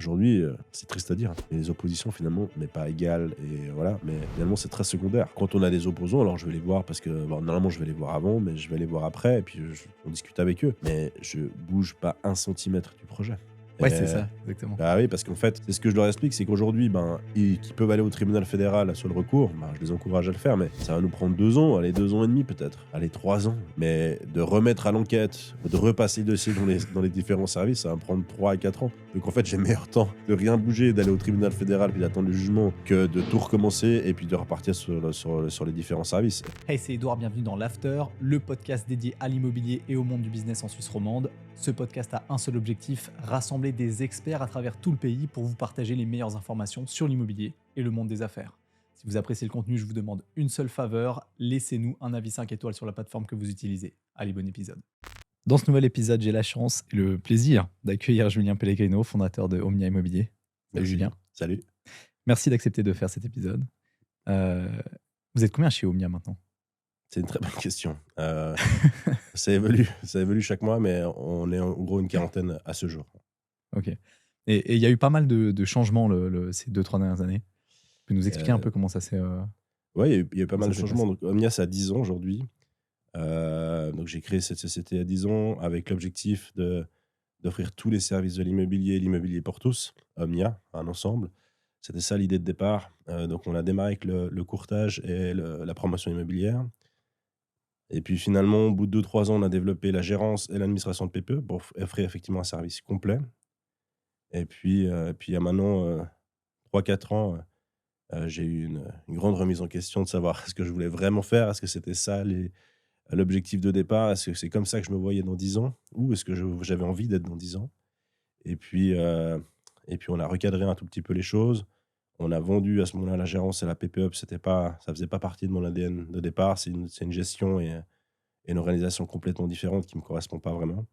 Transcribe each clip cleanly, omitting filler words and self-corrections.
Aujourd'hui, c'est triste à dire, hein, mais les oppositions finalement n'est pas égales et voilà, mais finalement c'est très secondaire. Quand on a des opposants, alors je vais les voir parce que, bon, normalement je vais les voir avant, mais je vais les voir après et puis on discute avec eux. Mais je bouge pas un centimètre du projet. Ouais, c'est Et ça, exactement. bah oui, parce qu'en fait, c'est ce que je leur explique, c'est qu'aujourd'hui, ben, ils qui peuvent aller au tribunal fédéral sur le recours, ben, je les encourage à le faire, mais ça va nous prendre 2 ans, allez 2 ans et demi peut-être, allez 3 ans. Mais de remettre à l'enquête, de repasser le dossier dans les différents services, ça va me prendre 3 à 4 ans. Donc en fait, j'ai meilleur temps de rien bouger, d'aller au tribunal fédéral puis d'attendre le jugement, que de tout recommencer et puis de repartir sur les différents services. Hey, c'est Edouard, bienvenue dans l'After, le podcast dédié à l'immobilier et au monde du business en Suisse romande. Ce podcast a un seul objectif, rassembler des experts à travers tout le pays pour vous partager les meilleures informations sur l'immobilier et le monde des affaires. Si vous appréciez le contenu, je vous demande une seule faveur, laissez-nous un avis 5 étoiles sur la plateforme que vous utilisez. Allez, bon épisode. Dans ce nouvel épisode, j'ai la chance et le plaisir d'accueillir Julien Pellegrino, fondateur de Omnia Immobilier. Salut Merci. Julien. Salut. Merci d'accepter de faire cet épisode. Euh, Vous êtes combien chez Omnia maintenant? C'est une très bonne question. Ça évolue chaque mois, mais on est en gros une quarantaine à ce jour. Ok. Et il y a eu pas mal de changements ces 2-3 dernières années. Tu peux nous expliquer un Heu, peu comment ça s'est ouais, il y a eu pas comment mal ça de s'est changements. passé? Donc Omnia, ça a 10 ans aujourd'hui. Donc j'ai créé cette société à 10 ans avec l'objectif d'offrir tous les services de l'immobilier pour tous, Omnia, un ensemble. C'était ça l'idée de départ. Donc on a démarré avec le courtage et la promotion immobilière et puis finalement, au bout de 2-3 ans, on a développé la gérance et l'administration de PPE pour offrir effectivement un service complet et puis il y a maintenant, 3-4 ans, j'ai eu une grande remise en question de savoir ce que je voulais vraiment faire. Est-ce que c'était ça l'objectif de départ? Est-ce que c'est comme ça que je me voyais dans 10 ans? Ou est-ce que j'avais envie d'être dans 10 ans? Et puis, on a recadré un tout petit peu les choses. On a vendu à ce moment-là la gérance et la PPE, ça faisait pas partie de mon ADN de départ. C'est une gestion et une organisation complètement différente qui me correspond pas vraiment.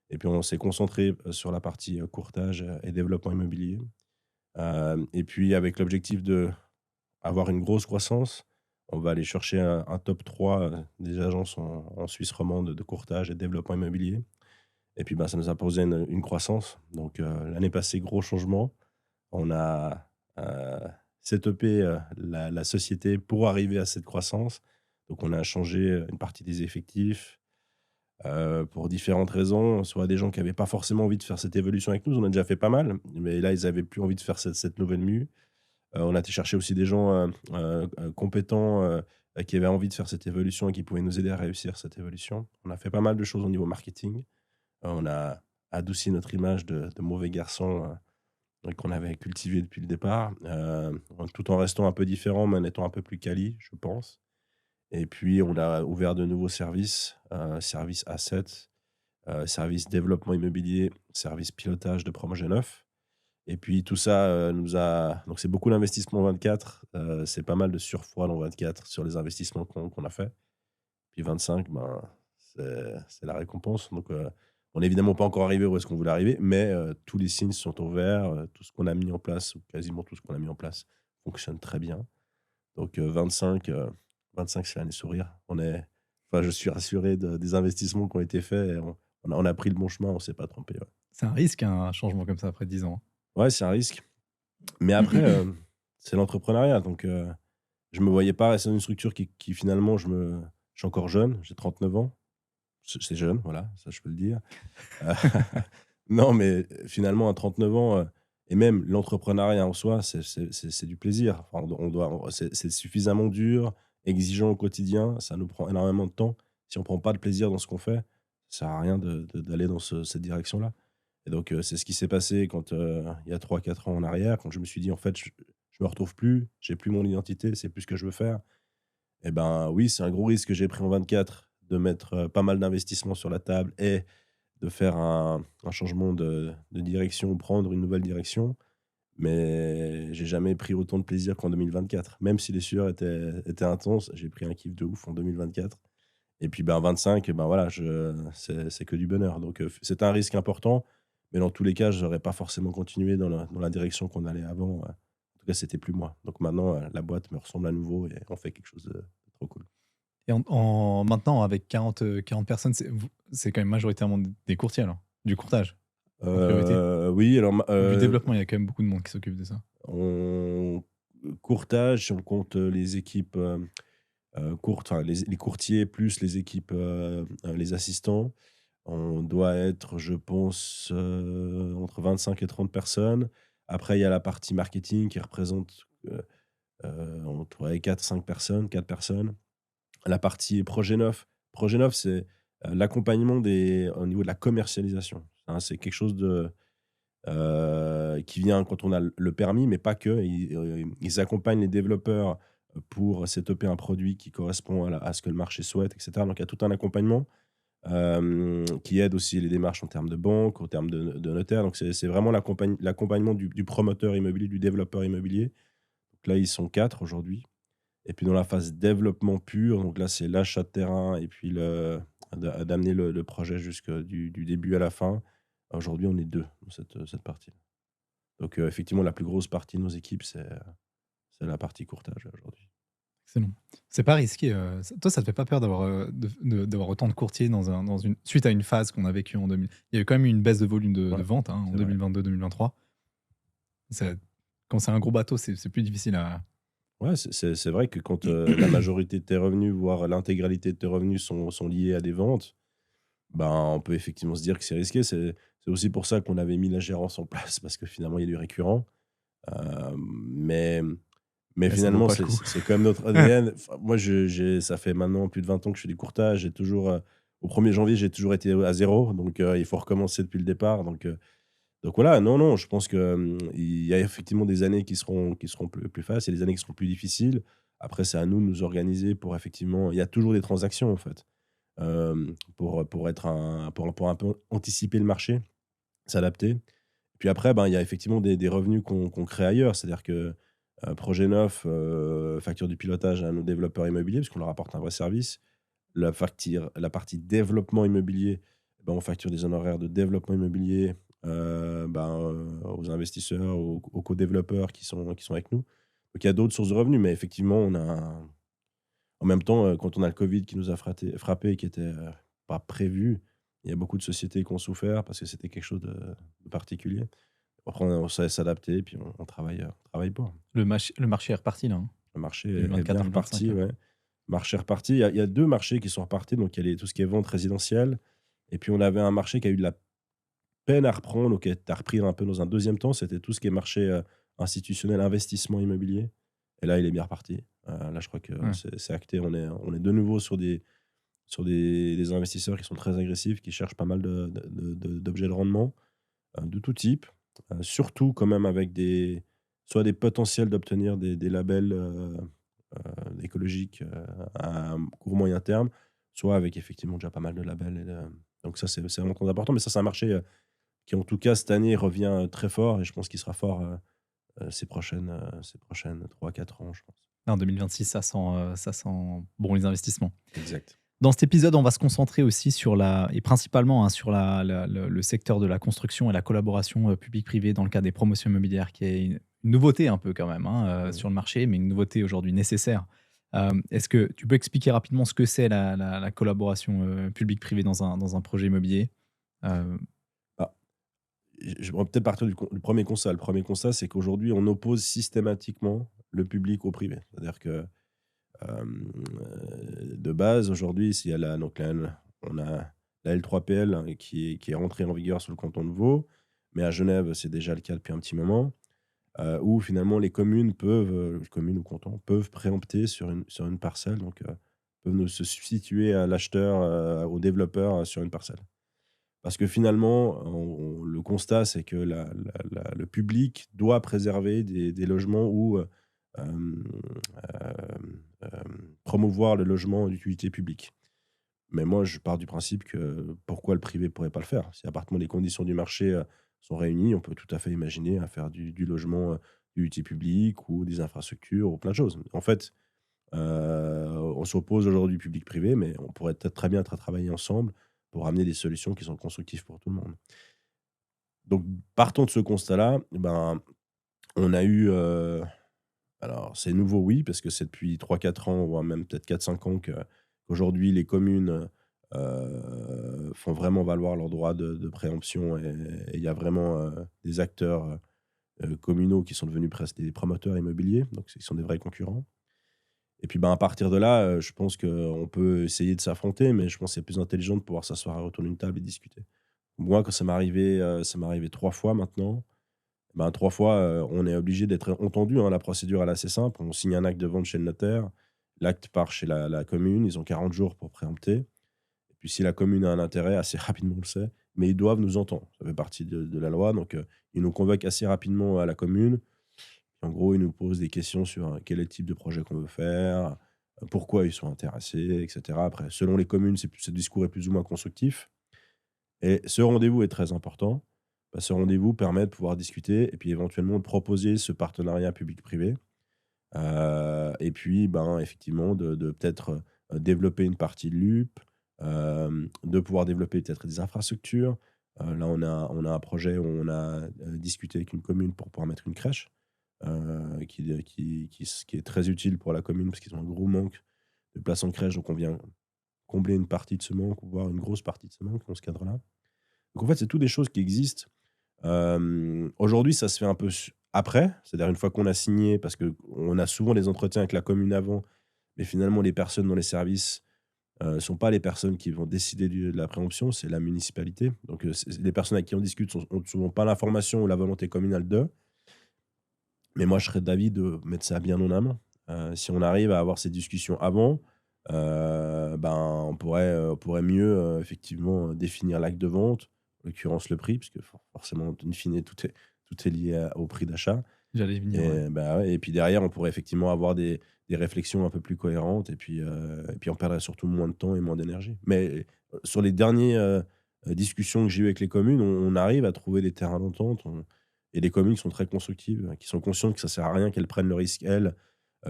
Et puis on s'est concentré, sur la partie, courtage, et développement immobilier. Et puis avec l'objectif d'avoir une grosse croissance, on va aller chercher un top 3 des agences en Suisse romande de courtage et de développement immobilier. Et puis, bah, ça nous a posé une croissance. Donc, l'année passée, gros changement. On a, setupé, la société pour arriver à cette croissance. Donc on a changé, une partie des effectifs, pour différentes raisons. Soit des gens qui avaient pas forcément envie de faire cette évolution avec nous, on a déjà fait pas mal, mais là, ils avaient plus envie de faire cette nouvelle mue. On a été chercher aussi des gens, compétents, qui avaient envie de faire cette évolution et qui pouvaient nous aider à réussir cette évolution. On a fait pas mal de choses au niveau marketing. On a adouci notre image de mauvais garçon, qu'on avait cultivé depuis le départ, tout en restant un peu différent, mais en étant un peu plus quali, je pense. Et puis on a ouvert de nouveaux services, service assets, service développement immobilier, service pilotage de projets neufs. Et puis tout ça, nous a donc c'est beaucoup d'investissements en 24, c'est pas mal de surfroid en 24 sur les investissements qu'on a fait. Puis 25, ben, c'est la récompense. Donc, on n'est évidemment pas encore arrivé où est-ce qu'on voulait arriver, mais, tous les signes sont au vert, tout ce qu'on a mis en place, ou quasiment tout ce qu'on a mis en place, fonctionne très bien. Donc, 25, c'est l'année sourire. Je suis rassuré des investissements qui ont été faits et on a pris le bon chemin, on s'est pas trompé, ouais. C'est un risque, hein, un changement comme ça après 10 ans. Ouais, c'est un risque, mais après, c'est l'entrepreneuriat, donc, je me voyais pas rester dans une structure qui finalement je suis encore jeune, j'ai 39 ans. C'est jeune, voilà, ça je peux le dire. Heu, non, mais finalement à 39 ans, et même l'entrepreneuriat en soi, c'est du plaisir. Enfin, c'est suffisamment dur, exigeant au quotidien, ça nous prend énormément de temps. Si on prend pas de plaisir dans ce qu'on fait, ça sert à rien d'aller dans cette direction-là. Et donc, c'est ce qui s'est passé quand, il y a 3-4 ans en arrière, quand je me suis dit: «En fait, je me retrouve plus, j'ai plus mon identité, c'est plus ce que je veux faire». Et ben, oui, c'est un gros risque que j'ai pris en 24 de mettre, pas mal d'investissements sur la table et de faire un changement de direction, prendre une nouvelle direction. Mais j'ai jamais pris autant de plaisir qu'en 2024. Même si les sueurs étaient intenses, j'ai pris un kiff de ouf en 2024. Et puis, ben, 25, ben, voilà, c'est que du bonheur. Donc, c'était un risque important, mais dans tous les cas, j'aurais pas forcément continué dans la direction qu'on allait avant, en tout cas, c'était plus moi. Donc maintenant, la boîte me ressemble à nouveau et on fait quelque chose de trop cool. Et maintenant avec 40 personnes, c'est quand même majoritairement des courtiers alors? Du courtage? en priorité? Oui, alors Vu le développement, il y a quand même beaucoup de monde qui s'occupe de ça. on courtage, si on compte, les équipes, courtes, enfin les courtiers plus les équipes, les assistants, on doit être, je pense, entre 25 et 30 personnes. Après, il y a la partie marketing qui représente, entre ouais, 4-5 personnes, 4 personnes. La partie projet neuf, c'est, l'accompagnement au niveau de la commercialisation. Hein, c'est quelque chose qui vient quand on a le permis, mais pas que. Ils accompagnent les développeurs pour setuper un produit qui correspond à ce que le marché souhaite, et cetera. Donc il y a tout un accompagnement, qui aide aussi les démarches en termes de banque, en termes de notaire. Donc c'est vraiment l'accompagnement du promoteur immobilier, du développeur immobilier. Donc là, ils sont 4 aujourd'hui. Et puis dans la phase développement pur, donc là, c'est l'achat de terrain et puis d'amener le projet jusque du début à la fin. Aujourd'hui, on est 2 dans cette partie. Donc effectivement, la plus grosse partie de nos équipes, c'est la partie courtage aujourd'hui. Excellent. C'est pas risqué, toi, ça te fait pas peur d'avoir, d'avoir autant de courtiers dans une suite à une phase qu'on a vécue en 2000. Il y a eu quand même eu une baisse de volume de Ouais, vente, hein, en c'est vrai. 2022-2023. Ça quand c'est un gros bateau, c'est plus difficile à Ouais, c'est vrai que quand, la majorité de tes revenus, voire l'intégralité de tes revenus sont liés à des ventes, ben, on peut effectivement se dire que c'est risqué. C'est aussi pour ça qu'on avait mis la gérance en place parce que finalement, il y a du récurrent. Mais ça vaut finalement, pas le c'est coup. c'est quand même notre ADN. Enfin, moi, ça fait maintenant plus de 20 ans que je fais du courtage. J'ai toujours, au 1er janvier, j'ai toujours été à zéro, donc il faut recommencer depuis le départ. Donc voilà, non, non, je pense que, il y a effectivement des années qui seront plus faciles et des années qui seront plus difficiles. Après, c'est à nous de nous organiser pour effectivement il y a toujours des transactions, en fait, pour un peu anticiper le marché, s'adapter. Puis après, ben, il y a effectivement des revenus qu'on crée ailleurs. C'est-à-dire que, projet neuf, facture du pilotage à nos développeurs immobiliers, parce qu'on leur apporte un vrai service. La partie développement immobilier, ben, on facture des honoraires de développement immobilier, aux investisseurs, aux co-développeurs qui sont avec nous. Donc il y a d'autres sources de revenus, mais effectivement, on a en même temps, quand on a le covid qui nous a frappé et qui était, pas prévu, il y a beaucoup de sociétés qui ont souffert parce que c'était quelque chose de particulier. Après on sait s'adapter et puis on travaille pas. Le marché est reparti là, hein, Le marché est bien 2024-2025 reparti, là. ouais. Marché reparti. Il y a 2 marchés qui sont repartis, donc il y a tout ce qui est vente résidentielle et puis on avait un marché qui a eu de la peine à reprendre, donc qui a repris un peu dans un deuxième temps, c'était tout ce qui est marché, institutionnel, investissement immobilier et là, il est bien reparti. Là, je crois que Ouais. c'est acté. On est de nouveau sur des investisseurs qui sont très agressifs, qui cherchent pas mal d'objets de rendement, de tout type, surtout quand même avec soit des potentiels d'obtenir des labels, écologiques, à court moyen terme, soit avec effectivement déjà pas mal de labels donc ça, c'est vraiment très important. Mais ça, c'est un marché, qui en tout cas cette année revient, très fort et je pense qu'il sera fort, ces prochaines 3-4 ans, je pense. Là, en 2026, ça sent bon les investissements. Exact. Dans cet épisode, on va se concentrer aussi sur la et principalement, hein, sur le secteur de la construction et la collaboration, public-privé dans le cadre des promotions immobilières qui est une nouveauté un peu quand même, hein, Mmh. sur le marché, mais une nouveauté aujourd'hui nécessaire. Est-ce que tu peux expliquer rapidement ce que c'est la collaboration, public-privé dans un projet immobilier? Heu, Ah, je vais peut-être partir du 1er constat. Le premier constat, c'est qu'aujourd'hui, on oppose systématiquement le public au privé. C'est-à-dire que, de base, aujourd'hui, s'il y a on a la L3PL, hein, qui est rentrée en vigueur sur le canton de Vaud, mais à Genève, c'est déjà le cas depuis un petit moment, où finalement les communes ou cantons peuvent préempter sur une parcelle, donc peuvent se substituer à l'acheteur, au développeur, sur une parcelle. Parce que finalement, le constat, c'est que le public doit préserver des logements ou promouvoir le logement d'utilité publique. Mais moi, je pars du principe que pourquoi le privé pourrait pas le faire? Si à partir du moment où les conditions du marché, sont réunies, on peut tout à fait imaginer à faire du logement, d'utilité publique ou des infrastructures ou plein de choses. En fait, on s'oppose aujourd'hui public-privé, mais on pourrait peut-être très bien travailler ensemble pour amener des solutions qui sont constructives pour tout le monde. Donc partons de ce constat-là, ben, on a eu, alors c'est nouveau oui, parce que c'est depuis 3-4 ans, voire même peut-être 4-5 ans qu'aujourd'hui les communes, font vraiment valoir leur droit de préemption et il y a vraiment, des acteurs, communaux qui sont devenus presque des promoteurs immobiliers, donc ils sont des vrais concurrents. Et puis, ben, à partir de là, je pense qu'on peut essayer de s'affronter, mais je pense que c'est plus intelligent de pouvoir s'asseoir autour d'une table et discuter. Moi, quand ça m'est arrivé 3 fois maintenant. Ben, 3 fois, on est obligé d'être entendu, hein. La procédure, elle est assez simple. On signe un acte de vente chez le notaire. L'acte part chez la commune. Ils ont 40 jours pour préempter. Et puis si la commune a un intérêt, assez rapidement, on le sait, mais ils doivent nous entendre. Ça fait partie de la loi, donc ils nous convoquent assez rapidement à la commune. En gros, ils nous posent des questions sur, quel est le type de projet qu'on veut faire, pourquoi ils sont intéressés et cetera. Après, selon les communes, ce discours est plus ou moins constructif et ce rendez-vous est très important. Ce rendez-vous permet de pouvoir discuter et puis éventuellement de proposer ce partenariat public-privé. Et puis, ben, effectivement, de peut-être, développer une partie de l'UP, de pouvoir développer peut-être des infrastructures. Là, on a un projet où on a, discuté avec une commune pour pouvoir mettre une crèche, qui est très utile pour la commune parce qu'ils ont un gros manque de places en crèche. Donc on vient combler une partie de ce manque, ou voire une grosse partie de ce manque dans ce cadre-là. Donc en fait, c'est tout des choses qui existent. Aujourd'hui, ça se fait un peu après, c'est-à-dire une fois qu'on a signé, parce qu'on a souvent des entretiens avec la commune avant, mais finalement les personnes dans les services, sont pas les personnes qui vont décider de la préemption, c'est la municipalité. Donc les personnes avec qui on discute ont souvent pas l'information ou la volonté communale d'eux. Mais moi, je serais d'avis de mettre ça bien en amont. Si on arrive à avoir ces discussions avant, ben, on pourrait mieux, effectivement, définir l'acte de vente, en l'occurrence le prix, puisque forcément, in fine, tout est lié au prix d'achat. J'allais y venir, ouais. Et bah, ouais, et puis derrière, on pourrait effectivement avoir des réflexions un peu plus cohérentes et puis on perdrait surtout moins de temps et moins d'énergie. Mais, sur les derniers, discussions que j'ai eues avec les communes, on arrive à trouver des terrains d'entente, et les communes qui sont très constructives, qui sont conscientes que ça sert à rien qu'elles prennent le risque, elles,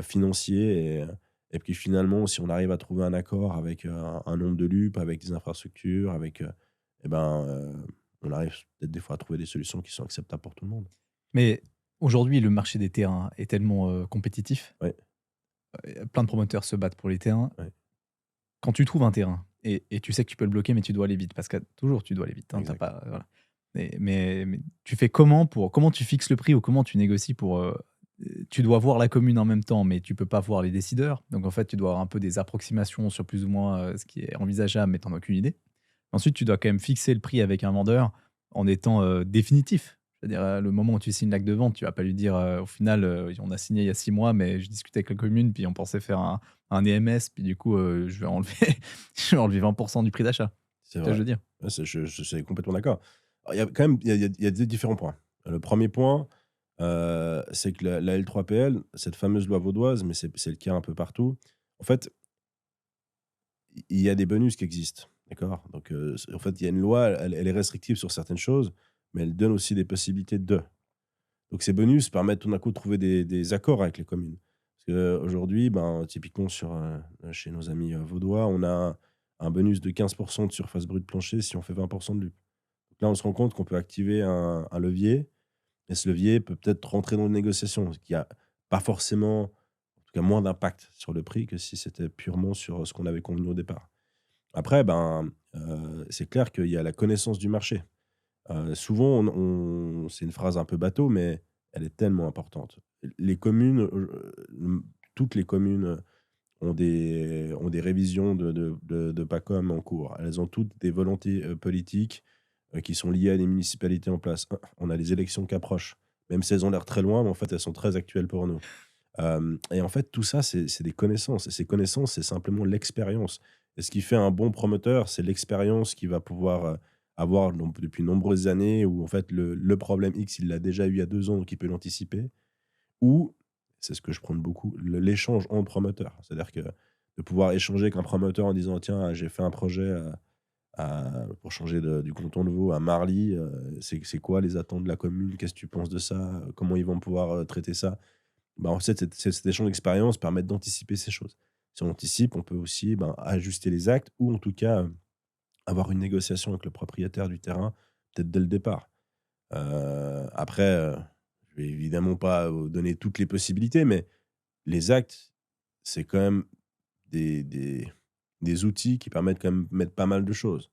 financier et puis finalement, si on arrive à trouver un accord avec, un nombre de LUP, avec des infrastructures, avec, et ben, on arrive peut-être des fois à trouver des solutions qui sont acceptables pour tout le monde. Mais aujourd'hui, le marché des terrains est tellement, compétitif, Ouais, plein de promoteurs se battent pour les terrains. ouais, Quand tu trouves un terrain et tu sais que tu peux le bloquer, mais tu dois aller vite parce que toujours tu dois aller vite, hein, tu exact. pas voilà. Mais tu fais comment tu fixes le prix ou comment tu négocies pour, tu dois voir la commune en même temps, mais tu peux pas voir les décideurs. Donc en fait, tu dois avoir un peu des approximations sur plus ou moins, ce qui est envisageable, mais tu en as aucune idée. Ensuite, tu dois quand même fixer le prix avec un vendeur en étant, définitif. C'est-à-dire, le moment où tu signes l'acte de vente, tu vas pas lui dire, «Au final, on a signé il y a 6 mois, mais j'ai discuté avec la commune, puis on pensait faire un EMS, puis du coup, je vais enlever je vais enlever 20 du prix d'achat». C'est Tu vois ce que vrai. je veux dire? Ouais, je suis complètement d'accord. Alors il y a quand même il y a 2 différents points. Le premier point, c'est que la L3PL, cette fameuse loi vaudoise, mais c'est le cas un peu partout. En fait, il y a des bonus qui existent, d'accord? Donc en fait, il y a une loi, elle est restrictive sur certaines choses, mais elle donne aussi des possibilités de. Donc ces bonus permettent tout d'un coup de trouver des accords avec les communes. Parce qu'aujourd'hui, ben, typiquement chez nos amis, vaudois, on a un bonus de 15% de surface brute plancher si on fait 20% de LUP. Donc là, on se rend compte qu'on peut activer un levier et ce levier peut peut-être rentrer dans une négociation, ce qui a pas forcément, en tout cas moins d'impact sur le prix que si c'était purement sur ce qu'on avait convenu au départ. Après, ben, c'est clair qu'il y a la connaissance du marché. Souvent, c'est une phrase un peu bateau, mais elle est tellement importante. Les communes, toutes les communes, ont des révisions de PACOM en cours. Elles ont toutes des volontés, politiques, qui sont liées à des municipalités en place. On a les élections qui approchent, même si elles ont l'air très loin, mais en fait, elles sont très actuelles pour nous. Et en fait, tout ça, c'est des connaissances et ces connaissances, c'est simplement l'expérience et ce qui fait un bon promoteur, c'est l'expérience qu'il va pouvoir, avoir depuis de nombreuses années où en fait le problème X, il l'a déjà eu il y a 2 ans, donc il peut l'anticiper ou c'est ce que je prône beaucoup, l'échange entre promoteurs. C'est-à-dire que de pouvoir échanger avec un promoteur en disant: «Tiens, j'ai fait un projet, pour changer du canton de Vaud à Marly, c'est quoi les attentes de la commune? Qu'est-ce que tu penses de ça? Comment ils vont pouvoir, traiter ça?» Bah, en fait, cet échange d'expérience permet d'anticiper ces choses. Si on anticipe, on peut aussi, ben, ajuster les actes ou en tout cas, avoir une négociation avec le propriétaire du terrain, peut-être dès le départ. Après, je vais évidemment pas, donner toutes les possibilités, mais les actes, c'est quand même des des outils qui permettent quand même de mettre pas mal de choses.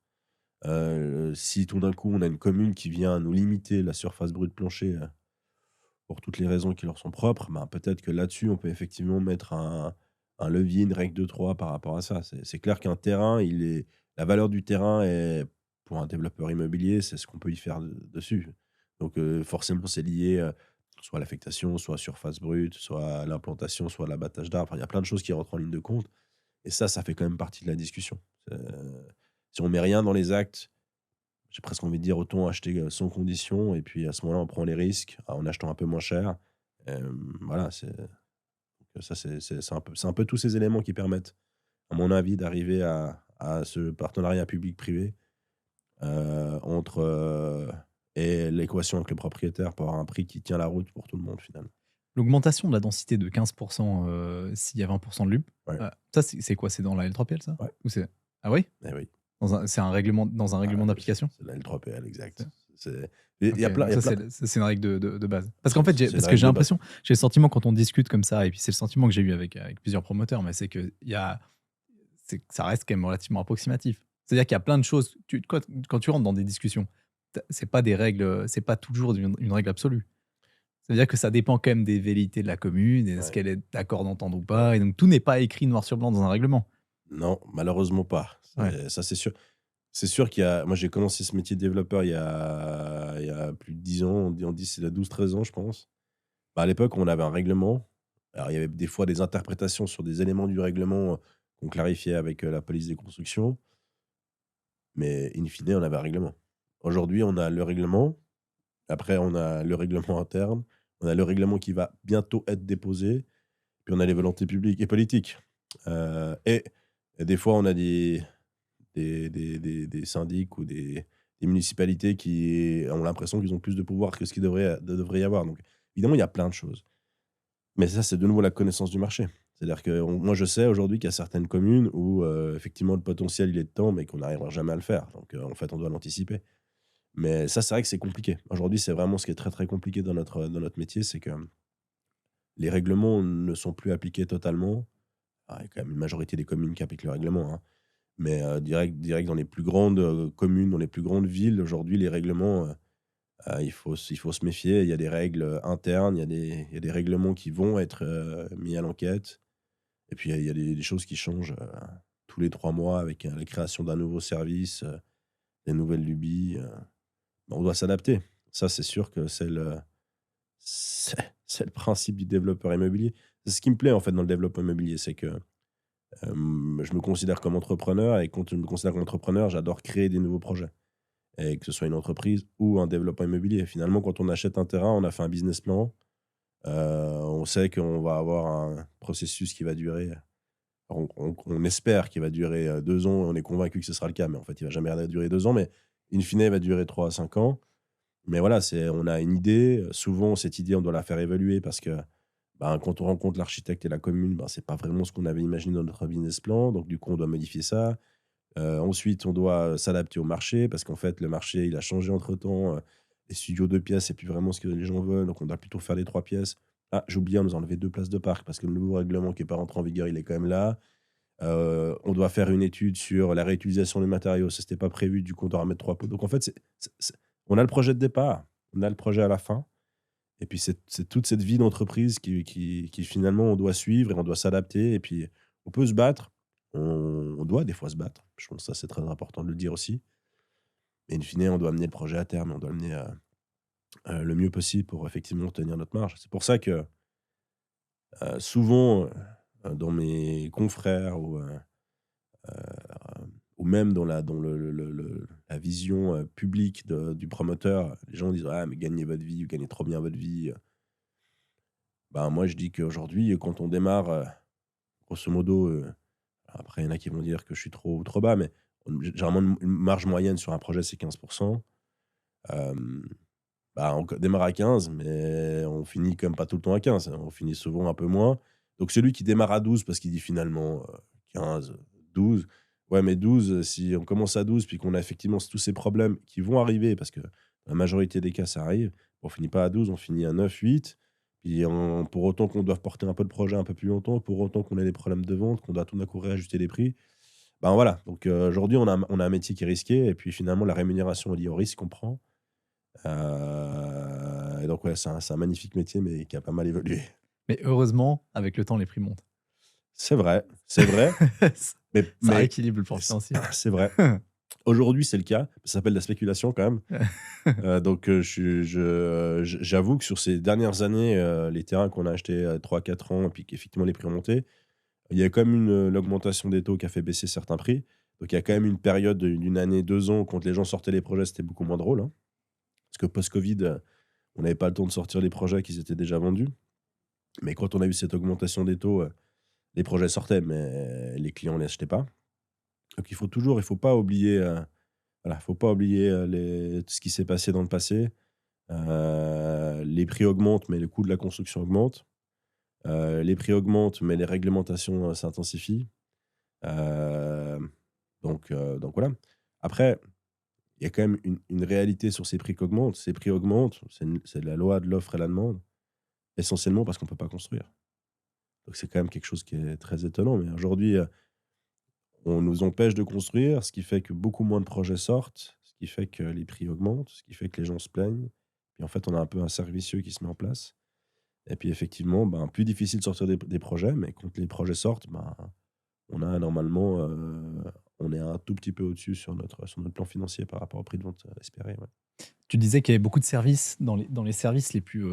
Si tout d'un coup, on a une commune qui vient nous limiter la surface brute plancher, pour toutes les raisons qui leur sont propres, ben, peut-être que là-dessus, on peut effectivement mettre un levier, une règle de 3 par rapport à ça. C'est clair qu'un terrain, il est la valeur du terrain est pour un développeur immobilier, c'est ce qu'on peut y faire dessus. Donc forcément, c'est lié, soit à l'affectation, soit à surface brute, soit à l'implantation, soit à l'abattage d'arbres. Enfin, il y a plein de choses qui rentrent en ligne de compte et ça fait quand même partie de la discussion. Si on met rien dans les actes, j'ai presque envie de dire autant acheter, sans condition et puis à ce moment-là, on prend les risques, en achetant un peu moins cher. Voilà, ça c'est un peu tous ces éléments qui permettent, à mon avis, d'arriver à ce partenariat public-privé, entre, et l'équation avec le propriétaire pour avoir un prix qui tient la route pour tout le monde finalement. L'augmentation de la densité de 15%, s'il y a 20% de l'UP, Ouais, ça c'est quoi? C'est dans la L3PL ça? ouais, Ou c'est ah oui? eh oui. C'est un règlement dans un Ah règlement oui, d'application? c'est la L3PL exact. C'est C'est il y OK, a plein il donc y a ça plein c'est une règle de base. Parce qu'en fait, c'est une parce que règle j'ai de base. l'impression j'ai le sentiment quand on discute comme ça et puis c'est le sentiment que j'ai eu avec plusieurs promoteurs, mais c'est qu'il y a c'est que ça reste quand même relativement approximatif. C'est-à-dire qu'il y a plein de choses quand tu rentres dans des discussions, c'est pas des règles, c'est pas toujours une règle absolue. C'est-à-dire que ça dépend quand même des velléités de la commune et est-ce Ouais, qu'elle est d'accord d'entendre ou ouais. pas et donc tout n'est pas écrit noir sur blanc dans un règlement. Non, malheureusement pas. Ouais. Ça, c'est sûr. C'est sûr qu'il y a moi, j'ai commencé ce métier de développeur il y a plus de 10 ans, on dit c'est 12-13 ans, je pense. Bah, à l'époque, on avait un règlement. Alors, il y avait des fois des interprétations sur des éléments du règlement, qu'on clarifiait avec, la police des constructions, mais in fine, on avait un règlement. Aujourd'hui, on a le règlement, après on a le règlement interne, on a le règlement qui va bientôt être déposé, puis on a les volontés publiques et politiques. Et des fois, on a des syndics ou des municipalités qui ont l'impression qu'ils ont plus de pouvoir que ce qu'il devrait y avoir. Donc évidemment, il y a plein de choses. Mais ça, c'est de nouveau la connaissance du marché. C'est-à-dire que moi, je sais aujourd'hui qu'il y a certaines communes où, effectivement, le potentiel, il est de temps, mais qu'on n'arrivera jamais à le faire. Donc, en fait, on doit l'anticiper. Mais ça, c'est vrai que c'est compliqué. Aujourd'hui, c'est vraiment ce qui est très, très compliqué dans notre métier, c'est que les règlements ne sont plus appliqués totalement. Ah, il y a quand même une majorité des communes qui appliquent le règlement, hein. Mais, direct dans les plus grandes, communes, dans les plus grandes villes, aujourd'hui, les règlements, il faut se méfier. Il y a des règles, internes, il y a des règlements qui vont être, mis à l'enquête. Et puis il y a des choses qui changent, tous les 3 mois avec, la création d'un nouveau service, des nouvelles lubies, bah, on doit s'adapter. Ça, c'est sûr que c'est le principe du développeur immobilier. C'est ce qui me plaît, en fait, dans le développement immobilier, c'est que, je me considère comme entrepreneur et quand je me considère comme entrepreneur, j'adore créer des nouveaux projets et que ce soit une entreprise ou un développement immobilier. Finalement, quand on achète un terrain, on a fait un business plan, on sait qu'on va avoir un processus qui va durer on espère qu'il va durer, 2 ans, on est convaincu que ce sera le cas, mais en fait, il va jamais durer 2 ans, mais in fine, il va durer 3 à 5 ans. Mais voilà, on a une idée, souvent cette idée, on doit la faire évaluer parce que, ben, quand on rencontre l'architecte et la commune, ben, c'est pas vraiment ce qu'on avait imaginé dans notre business plan, donc du coup, on doit modifier ça. Ensuite, on doit s'adapter au marché parce qu'en fait, le marché, il a changé entre-temps, les studios 2 pièces, c'est plus vraiment ce que les gens veulent, donc on doit plutôt faire des 3 pièces. Ah, j'ai oublié, on nous a enlevé 2 places de parc parce que le nouveau règlement qui est pas rentré en vigueur, il est quand même là. On doit faire une étude sur la réutilisation des matériaux, ça c'était pas prévu, du coup on doit remettre 3 pots. Donc en fait, on a le projet de départ, on a le projet à la fin et puis c'est toute cette vie d'entreprise qui finalement on doit suivre et on doit s'adapter et puis on peut se battre, on doit des fois se battre. Je pense que ça c'est très important de le dire aussi. Mais in fine, on doit amener le projet à terme, on doit l'amener, le mieux possible pour effectivement tenir notre marge. C'est pour ça que, souvent, dans mes confrères ou même la vision, publique du promoteur, les gens disent: «Ah mais gagnez votre vie, vous gagnez trop bien votre vie». Ben, moi je dis qu'aujourd'hui, quand on démarre, grosso modo, après il y en a qui vont dire que je suis trop ou trop bas, mais généralement une marge moyenne sur un projet c'est 15. Hem, Bah, on démarre à 15 mais on finit quand même pas tout le temps à 15, hein. On finit souvent un peu moins. Donc celui qui démarre à 12 parce qu'il dit finalement, 15, 12, ouais, mais 12, si on commence à 12 puis qu'on a effectivement tous ces problèmes qui vont arriver parce que la majorité des cas, ça arrive. On finit pas à 12, on finit à 9, 8. Puis pour autant qu'on doive porter un peu le projet un peu plus longtemps, pour autant qu'on ait des problèmes de vente, qu'on doit tout d'un coup réajuster les prix, Ben voilà, donc aujourd'hui, on a un métier qui est risqué et puis finalement, la rémunération est liée au risque qu'on prend. Et donc ouais, c'est un magnifique métier, mais qui a pas mal évolué. Mais heureusement, avec le temps, les prix montent. C'est vrai, mais Ça mais rééquilibre le plan c financier. c'est vrai. Aujourd'hui, c'est le cas. Ça s'appelle la spéculation quand même. Donc j'avoue que sur ces dernières années, les terrains qu'on a achetés à 3-4 ans et puis qu'effectivement les prix ont monté, il y a quand même l'augmentation des taux qui a fait baisser certains prix. Donc il y a quand même une période d'une année, 2 ans, quand les gens sortaient les projets, c'était beaucoup moins drôle, hein. Parce que post-covid, on n'avait pas le temps de sortir les projets qui étaient déjà vendus. Mais quand on a eu cette augmentation des taux, les projets sortaient, mais les clients ne les achetaient pas. Donc il faut pas oublier, voilà, faut pas oublier, tout ce qui s'est passé dans le passé. Les prix augmentent, mais le coût de la construction augmente. Les prix augmentent, mais les réglementations, s'intensifient. Hem, donc voilà. Après, il y a quand même une réalité sur ces prix qui augmentent. Ces prix augmentent, c'est la loi de l'offre et la demande, essentiellement parce qu'on ne peut pas construire. Donc c'est quand même quelque chose qui est très étonnant. Mais aujourd'hui, on nous empêche de construire, ce qui fait que beaucoup moins de projets sortent, ce qui fait que les prix augmentent, ce qui fait que les gens se plaignent. Puis en fait, on a un peu un cercle vicieux qui se met en place. Et puis effectivement, ben, plus difficile de sortir des projets, mais quand les projets sortent, ben, on a normalement, on est un tout petit peu au-dessus sur notre plan financier par rapport au prix de vente, espéré, ouais. Tu disais qu'il y avait beaucoup de services. Dans les services les plus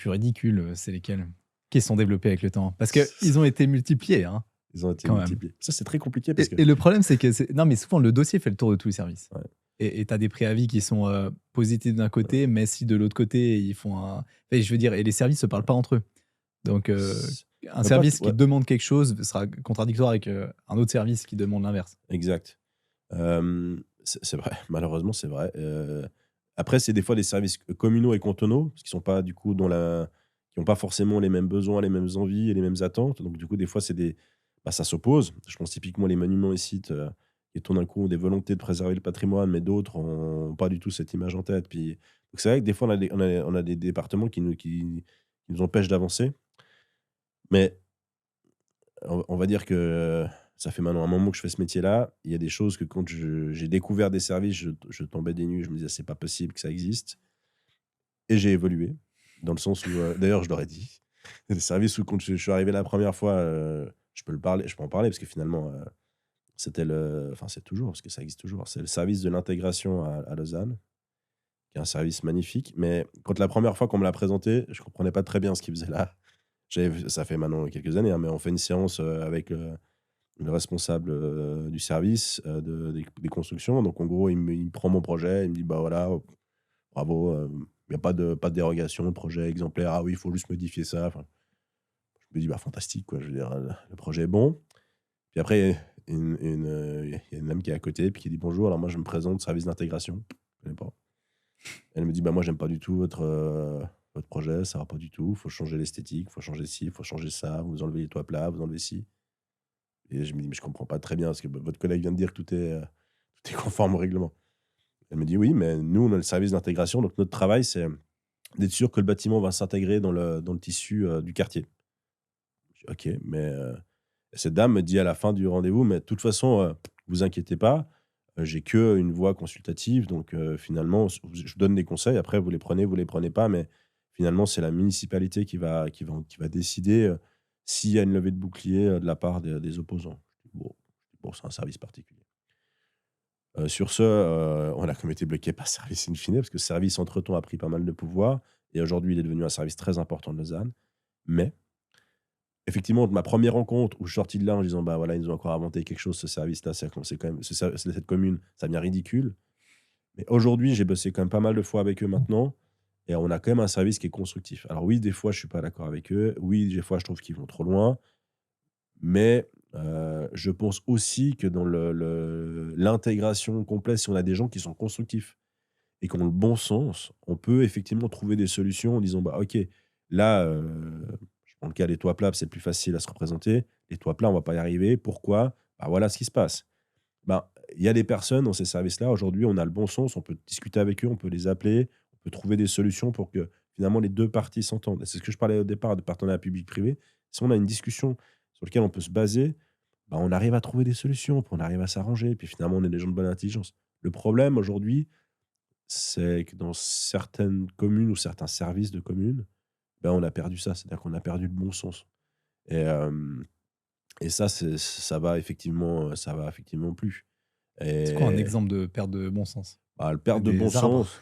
ridicules, c'est lesquels? Qui sont développés avec le temps? Parce qu'ils ont été multipliés, hein, Ils ont été quand même. multipliés. Ça, c'est très compliqué parce que Et le problème, c'est que non, mais souvent, le dossier fait le tour de tous les services. ouais, Et tu as des préavis qui sont, positifs d'un côté, mais si de l'autre côté, ils font un je veux dire et les services se parlent pas entre eux. Donc, c un on va pas service qui ouais, demande quelque chose sera contradictoire avec, un autre service qui demande l'inverse. exact. C'est vrai, malheureusement, c'est vrai. Après, c'est des fois des services communaux et cantonaux, parce qu'ils sont pas du coup qui ont pas forcément les mêmes besoins, les mêmes envies et les mêmes attentes. Donc du coup, des fois, ça s'oppose. Je pense typiquement les monuments et sites, qui tout d'un coup ont des volontés de préserver le patrimoine, mais d'autres ont pas du tout cette image en tête. Puis donc c'est vrai que des fois, on a des départements qui nous empêchent d'avancer. Mais on va dire que ça fait maintenant un moment que je fais ce métier-là. Il y a des choses que quand j'ai découvert des services, je tombais des nues, je me disais: «C'est pas possible que ça existe» et j'ai évolué dans le sens où, d'ailleurs je leur ai dit. Il y a des services où quand je suis arrivé la première fois, je peux en parler parce que finalement, c'était enfin c'est toujours parce que ça existe toujours, c'est le service de l'intégration à Lausanne, qui est un service magnifique. Mais quand la première fois qu'on me l'a présenté, je comprenais pas très bien ce qu'ils faisaient là. Ça fait maintenant quelques années, hein, mais on fait une séance, avec, le responsable, du service, des constructions. Donc en gros, il me prend mon projet, il me dit: «Bah, voilà, bravo, il y a pas de dérogation, le projet est exemplaire. Ah oui, il faut juste modifier ça». Enfin, je me dis: «Bah, fantastique, quoi». Je veux dire, le projet est bon. Puis après, il y a une dame qui est à côté, puis qui dit: «Bonjour, alors moi je me présente, service d'intégration». Je connais pas. Elle me dit: «Bah, moi j'aime pas du tout votre projet, ça va pas du tout, faut changer l'esthétique, faut changer ci, faut changer ça, vous enlevez les toits plats, vous enlevez ci». Et je me dis: «Mais je comprends pas très bien parce que votre collègue vient de dire que tout est conforme au règlement». Elle me dit: «Oui, mais nous, on a le service d'intégration, donc notre travail, c'est d'être sûr que le bâtiment va s'intégrer dans le tissu, du quartier». Je dis: «OK, mais» cette dame me dit à la fin du rendez-vous: «Mais de toute façon, vous inquiétez pas, j'ai qu'une voix consultative, donc finalement, je vous donne des conseils, après vous les prenez pas, mais finalement, c'est la municipalité qui va décider, s'il y a une levée de bouclier, de la part des opposants». Je dis: «Bon, c'est un service particulier». Sur ce, on a quand même été bloqué par Service in fine, parce que Service entre-temps a pris pas mal de pouvoir et aujourd'hui, il est devenu un service très important de Lausanne. Mais effectivement, de ma première rencontre où je suis sorti de là en disant: «Bah, voilà, ils nous ont encore inventé quelque chose, ce service-là, c'est quand même cette commune, ça devient ridicule». Mais aujourd'hui, j'ai bossé quand même pas mal de fois avec eux maintenant et on a quand même un service qui est constructif. Alors oui, des fois, je suis pas d'accord avec eux. Oui, des fois, je trouve qu'ils vont trop loin. Mais je pense aussi que dans l'intégration complète, si on a des gens qui sont constructifs et qui ont le bon sens, on peut effectivement trouver des solutions en disant: «Bah, OK, là, je prends le cas des toits plats, c'est plus facile à se représenter. Les toits plats, on va pas y arriver. Pourquoi? Bah, voilà ce qui se passe». Ben, il y a des personnes dans ces services-là, aujourd'hui, on a le bon sens, on peut discuter avec eux, on peut les appeler, on peut trouver des solutions pour que finalement les 2 parties s'entendent et c'est ce que je parlais au départ de partenariat public-privé. Si on a une discussion sur lequel on peut se baser, bah, on arrive à trouver des solutions, puis on arrive à s'arranger, puis finalement, on est des gens de bonne intelligence. Le problème aujourd'hui, c'est que dans certaines communes ou certains services de communes, ben, on a perdu ça, c'est-à-dire qu'on a perdu le bon sens et hem et ça, ça va effectivement plus C'est quoi un et exemple de perte de bon sens? bah, le perte de bon Des arbres? sens,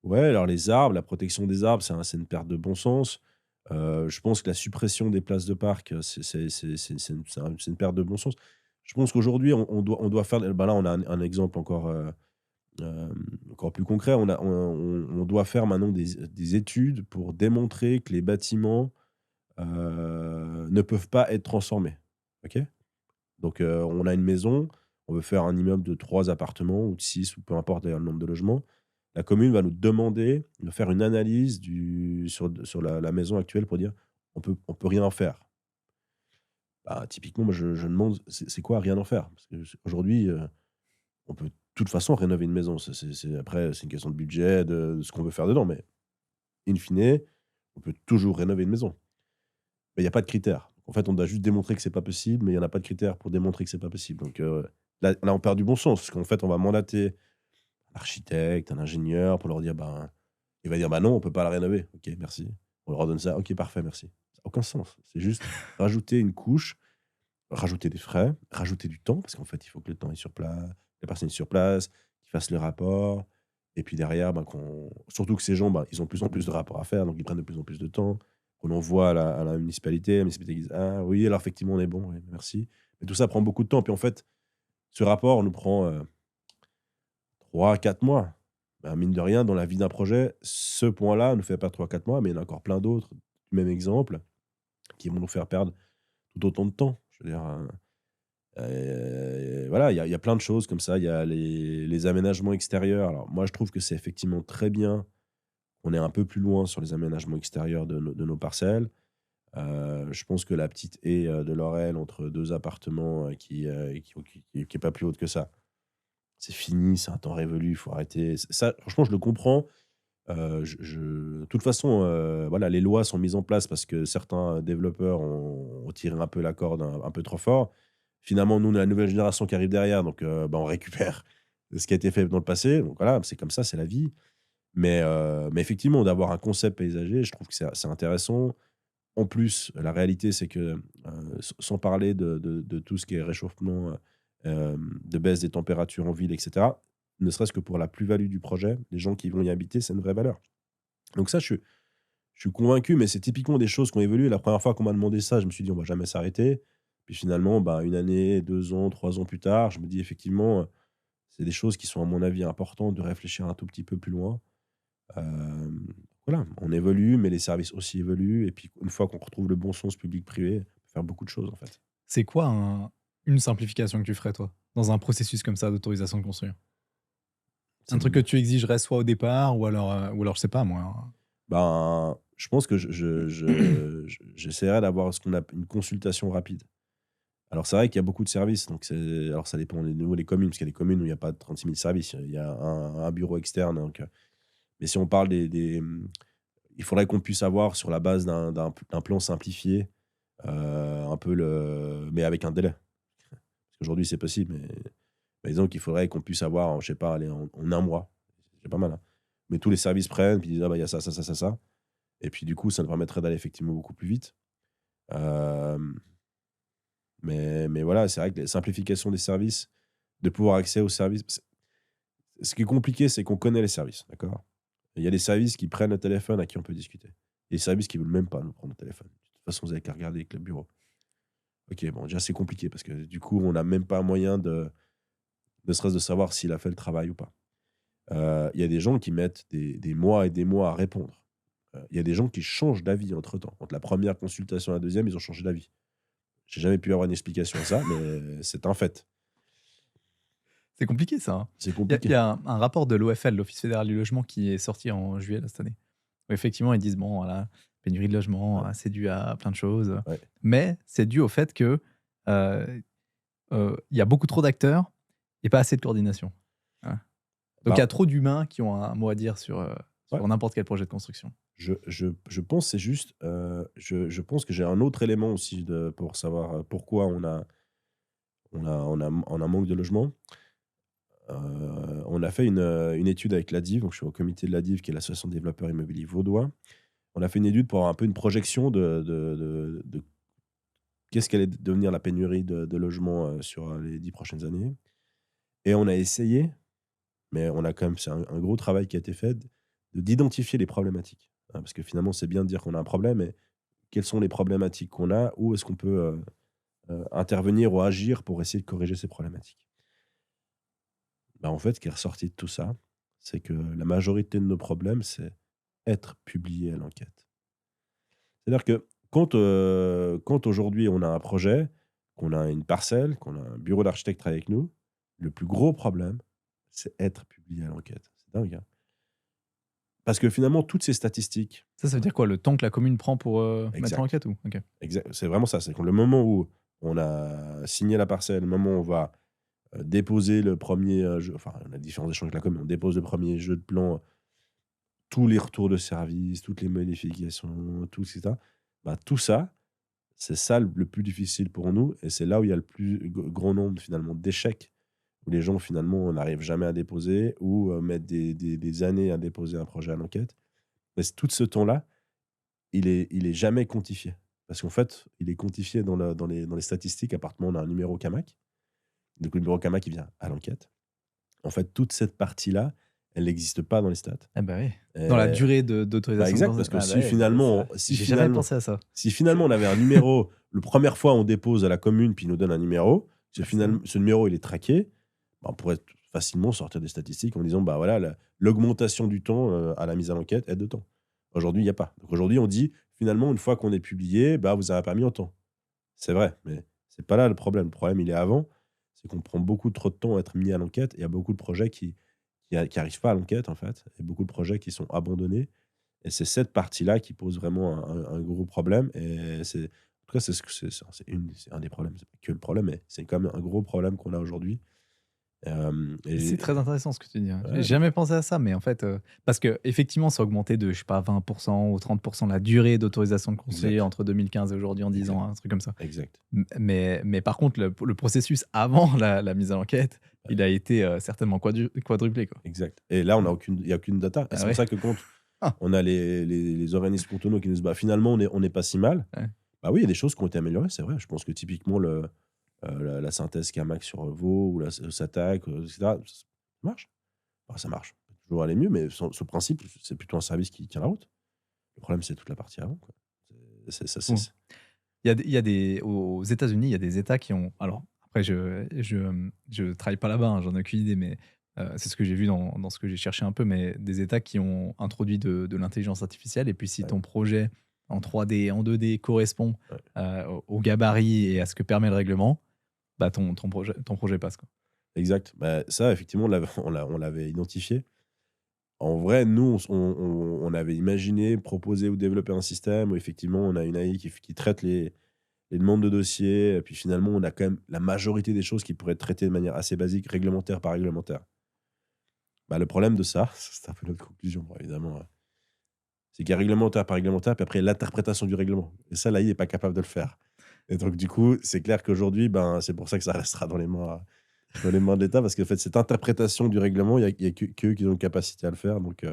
ouais, alors les arbres, la protection des arbres, c'est une perte de bon sens. Je pense que la suppression des places de parc, c'est une perte de bon sens. Je pense qu'aujourd'hui, on doit faire bah, là, on a un exemple encore plus concret. On doit faire maintenant des études pour démontrer que les bâtiments, ne peuvent pas être transformés. OK? Donc, on a une maison, on veut faire un immeuble de 3 appartements ou de 6 ou peu importe d'ailleurs le nombre de logements. La commune va nous demander de faire une analyse sur la maison actuelle pour dire: «On peut rien en faire». Bah, typiquement, moi je demande: «C'est quoi rien en faire?» Parce que aujourd'hui, on peut de toute façon rénover une maison. Après, c'est une question de budget, de ce qu'on veut faire dedans, mais in fine, on peut toujours rénover une maison. Mais il y a pas de critères. En fait, on doit juste démontrer que c'est pas possible, mais il y en a pas de critères pour démontrer que c'est pas possible. Donc, là, on perd du bon sens parce qu'en fait, on va mandater un architecte, un ingénieur pour leur dire, ben il va dire: «Bah non, on peut pas la rénover». OK, merci. On leur donne ça. OK, parfait, merci. Ça a aucun sens. C'est juste rajouter une couche, rajouter des frais, rajouter du temps parce qu'en fait, il faut que le temps est sur place, la personne est sur place, qu'ils fassent le rapport et puis derrière, ben, surtout que ces gens, ben, ils ont de plus en plus de rapports à faire, donc ils prennent de plus en plus de temps. Qu'on envoie à la municipalité dit: «Ah oui, alors effectivement, on est bon, oui, merci». Mais tout ça prend beaucoup de temps. Puis en fait, ce rapport nous prend, 3-4 mois. Ben, mine de rien, dans la vie d'un projet, ce point-là nous fait perdre 3-4 mois, mais il y en a encore plein d'autres, du même exemple, qui vont nous faire perdre tout autant de temps. Je veux dire, voilà, il y a plein de choses comme ça. Il y a les aménagements extérieurs. Alors moi, je trouve que c'est effectivement très bien qu'on est un peu plus loin sur les aménagements extérieurs de nos parcelles. Je pense que la petite haie, de Laurel entre 2 appartements, qui est pas plus haute que ça, c'est fini, c'est un temps révolu, il faut arrêter. Ça, franchement, je le comprends. De toute façon, voilà, les lois sont mises en place parce que certains développeurs ont tiré un peu la corde un peu trop fort. Finalement, nous, on a la nouvelle génération qui arrive derrière, donc bah, on récupère ce qui a été fait dans le passé. Donc voilà, c'est comme ça, c'est la vie. Mais effectivement, d'avoir un concept paysager, je trouve que c'est intéressant. En plus, la réalité, c'est que, sans parler de tout ce qui est réchauffement, de baisse des températures en ville et cetera, ne serait-ce que pour la plus-value du projet, les gens qui vont y habiter, c'est une vraie valeur. Donc ça, je suis convaincu, mais c'est typiquement des choses qui ont évolué. La première fois qu'on m'a demandé ça, je me suis dit: «On va jamais s'arrêter». Puis finalement, bah, 1 année, 2 ans, 3 ans plus tard, je me dis: «Effectivement, c'est des choses qui sont à mon avis importantes de réfléchir un tout petit peu plus loin». Hem, voilà, on évolue, mais les services aussi évoluent et puis une fois qu'on retrouve le bon sens public-privé, on peut faire beaucoup de choses, en fait. C'est quoi une simplification que tu ferais, toi, dans un processus comme ça d'autorisation de construire? Un C'est truc que tu exigerais soit au départ ou alors je sais pas moi, hein. Ben, je pense que j'essaierai d'avoir ce qu'on appelle une consultation rapide. Alors c'est vrai qu'il y a beaucoup de services, donc alors ça dépend des nouveau les communes, parce qu'il y a des communes où il y a pas 36 000 services, il y a un bureau externe, donc mais si on parle il faudrait qu'on puisse avoir sur la base d'un plan simplifié, un peu mais avec un délai. Parce qu'aujourd'hui, c'est possible, mais par exemple, qu'il faudrait qu'on puisse avoir je sais pas, allez, en 1 mois. C'est pas mal, hein. Mais tous les services prennent, puis ils disent: «Ah bah, il y a ça, ça, ça, ça, ça». Et puis du coup, ça nous permettrait d'aller effectivement beaucoup plus vite. Hem, mais voilà, c'est vrai que la simplification des services, de pouvoir accéder aux services ce qui est compliqué, c'est qu'on connaît les services, d'accord? Il y a des services qui prennent le téléphone, à qui on peut discuter. Il y a des services qui veulent même pas nous prendre le téléphone. De toute façon, vous avez qu'à regarder avec le bureau. OK, bon, déjà, c'est compliqué parce que du coup, on n'a même pas moyen de ne serait-ce de savoir s'il a fait le travail ou pas. Il y a des gens qui mettent des mois et des mois à répondre. Il y a des gens qui changent d'avis entre-temps. Entre la première consultation et la deuxième, ils ont changé d'avis. J'ai jamais pu avoir une explication à ça, mais c'est un fait. C'est compliqué ça, hein. C'est Il y compliqué. a un rapport de l'OFL, l'Office fédéral du logement, qui est sorti en juillet là, cette année. Où effectivement, ils disent: «Bon voilà, pénurie de logement, Ouais, c'est dû à plein de choses, ouais. mais c'est dû au fait que, heu il y a beaucoup trop d'acteurs et pas assez de coordination». Voilà. Donc il y Ben, a trop d'humains qui ont un mot à dire ouais, sur n'importe quel projet de construction. je pense c'est juste, je pense que j'ai un autre élément aussi pour savoir, pourquoi on a on a un manque de logement. On a fait une étude avec l'ADIV, donc je suis au comité de l'ADIV, qui est l'association des développeurs immobiliers vaudois. On a fait une étude pour avoir un peu une projection de qu'est-ce qu'allait devenir la pénurie de logements sur les 10 prochaines années. Et on a essayé, mais on a quand même, c'est un gros travail qui a été fait, d'identifier les problématiques. Hein, parce que finalement, c'est bien de dire qu'on a un problème, mais quelles sont les problématiques qu'on a? Où est-ce qu'on peut intervenir ou agir pour essayer de corriger ces problématiques? Bah, en fait, ce qui est ressorti de tout ça, c'est que la majorité de nos problèmes, c'est être publié à l'enquête. C'est-à-dire que quand aujourd'hui on a un projet, qu'on a une parcelle, qu'on a un bureau d'architecte qui travaille avec nous, le plus gros problème, c'est être publié à l'enquête. C'est dingue, hein? Parce que finalement, toutes ces statistiques, Ça veut dire quoi? Le temps que la commune prend pour, mettre exact, l'enquête ou? OK. c'est vraiment ça. C'est que le moment où on a signé la parcelle, le moment où on va déposer le premier jeu, enfin, on a différents échanges avec la commune, on dépose le premier jeu de plan, tous les retours de service, toutes les modifications, tout, etc. Bah, tout ça, c'est ça le plus difficile pour nous et c'est là où il y a le plus grand nombre finalement d'échecs, où les gens finalement n'arrivent jamais à déposer ou mettent des années à déposer un projet à l'enquête. Mais tout ce temps-là, il est jamais quantifié. Parce qu'en fait, il est quantifié dans les statistiques à partir du moment où on a un numéro CAMAC. Donc le numéro CAMAC, il vient à l'enquête. En fait, toute cette partie-là, elle n'existe pas dans les stats. Ah bah, oui. Dans la Et durée bah, d'autorisation de exact, parce construire. que Ah bah, ouais, mais ça j'ai jamais pensé à ça. si finalement on avait un numéro, la première fois on dépose à la commune, puis ils nous donne un numéro, Bah, c'est ça. ce numéro il est traqué, bah, on pourrait facilement sortir des statistiques en disant bah voilà, l'augmentation du temps à la mise à l'enquête est de temps. Aujourd'hui, il n'y a pas. Donc aujourd'hui, on dit finalement, une fois qu'on est publié, bah vous n'avez pas mis en temps. C'est vrai, mais c'est pas là le problème. Le problème, il est avant, c'est qu'on prend beaucoup trop de temps à être mis à l'enquête. Et il y a beaucoup de projets qui arrivent pas à l'enquête, en fait, et beaucoup de projets qui sont abandonnés. Et c'est cette partie-là qui pose vraiment un gros problème. Et c'est, en tout cas, c'est un des problèmes. C'est pas que le problème, mais c'est quand même un gros problème qu'on a aujourd'hui. Et c'est Et très intéressant ce que tu dis, hein. J'ai ouais, jamais pensé à ça, mais en fait, parce qu'effectivement, ça a augmenté de, je sais pas, 20 ou 30 la durée d'autorisation de construire exact, entre 2015 et aujourd'hui en 10 exact, ans, un truc comme ça. exact. Mais par contre, le processus avant la mise à l'enquête, Ouais, il a été, certainement quadruplé, quoi. exact. Et là, Ouais. il y a aucune data. Et Ah c'est pour ouais? ça que quand Ah! on a les organismes cantonaux qui nous disent bah, finalement, on n'est pas si mal. Ouais. Bah oui, il y a des choses qui ont été améliorées, c'est vrai. Je pense que typiquement, la synthèse Camac sur Vaux ou la SATAC, etc., ça marche. Enfin, ça marche. On peut toujours aller mieux, mais ce principe, c'est plutôt un service qui tient la route. Le problème, c'est toute la partie avant, quoi. Ça, Bon. Il y a des aux États-Unis, il y a des États qui ont alors après je travaille pas là-bas, hein, j'en ai aucune idée, mais c'est ce que j'ai vu dans ce que j'ai cherché un peu, mais des États qui ont introduit de l'intelligence artificielle et puis si ouais, ton projet en 3D, en 2D correspond, ouais, au gabarit et à ce que permet le règlement, bah, ton projet passe, quoi. exact. Bah, ça, effectivement, on l'avait identifié. En vrai, nous, on avait imaginé, proposé ou développé un système où effectivement, on a une AI qui traite les demandes de dossiers. Et puis finalement, on a quand même la majorité des choses qui pourraient être traitées de manière assez basique, réglementaire par réglementaire. Bah, le problème de ça, c'est un peu notre conclusion, bon, évidemment, c'est qu'il y a réglementaire par réglementaire, puis après l'interprétation du règlement. Et ça, l'AI n'est pas capable de le faire. Et donc, du coup, c'est clair qu'aujourd'hui, ben, c'est pour ça que ça restera dans les mains de l'État, parce qu'en fait, cette interprétation du règlement, il y a qu'eux qui ont une capacité à le faire. Donc,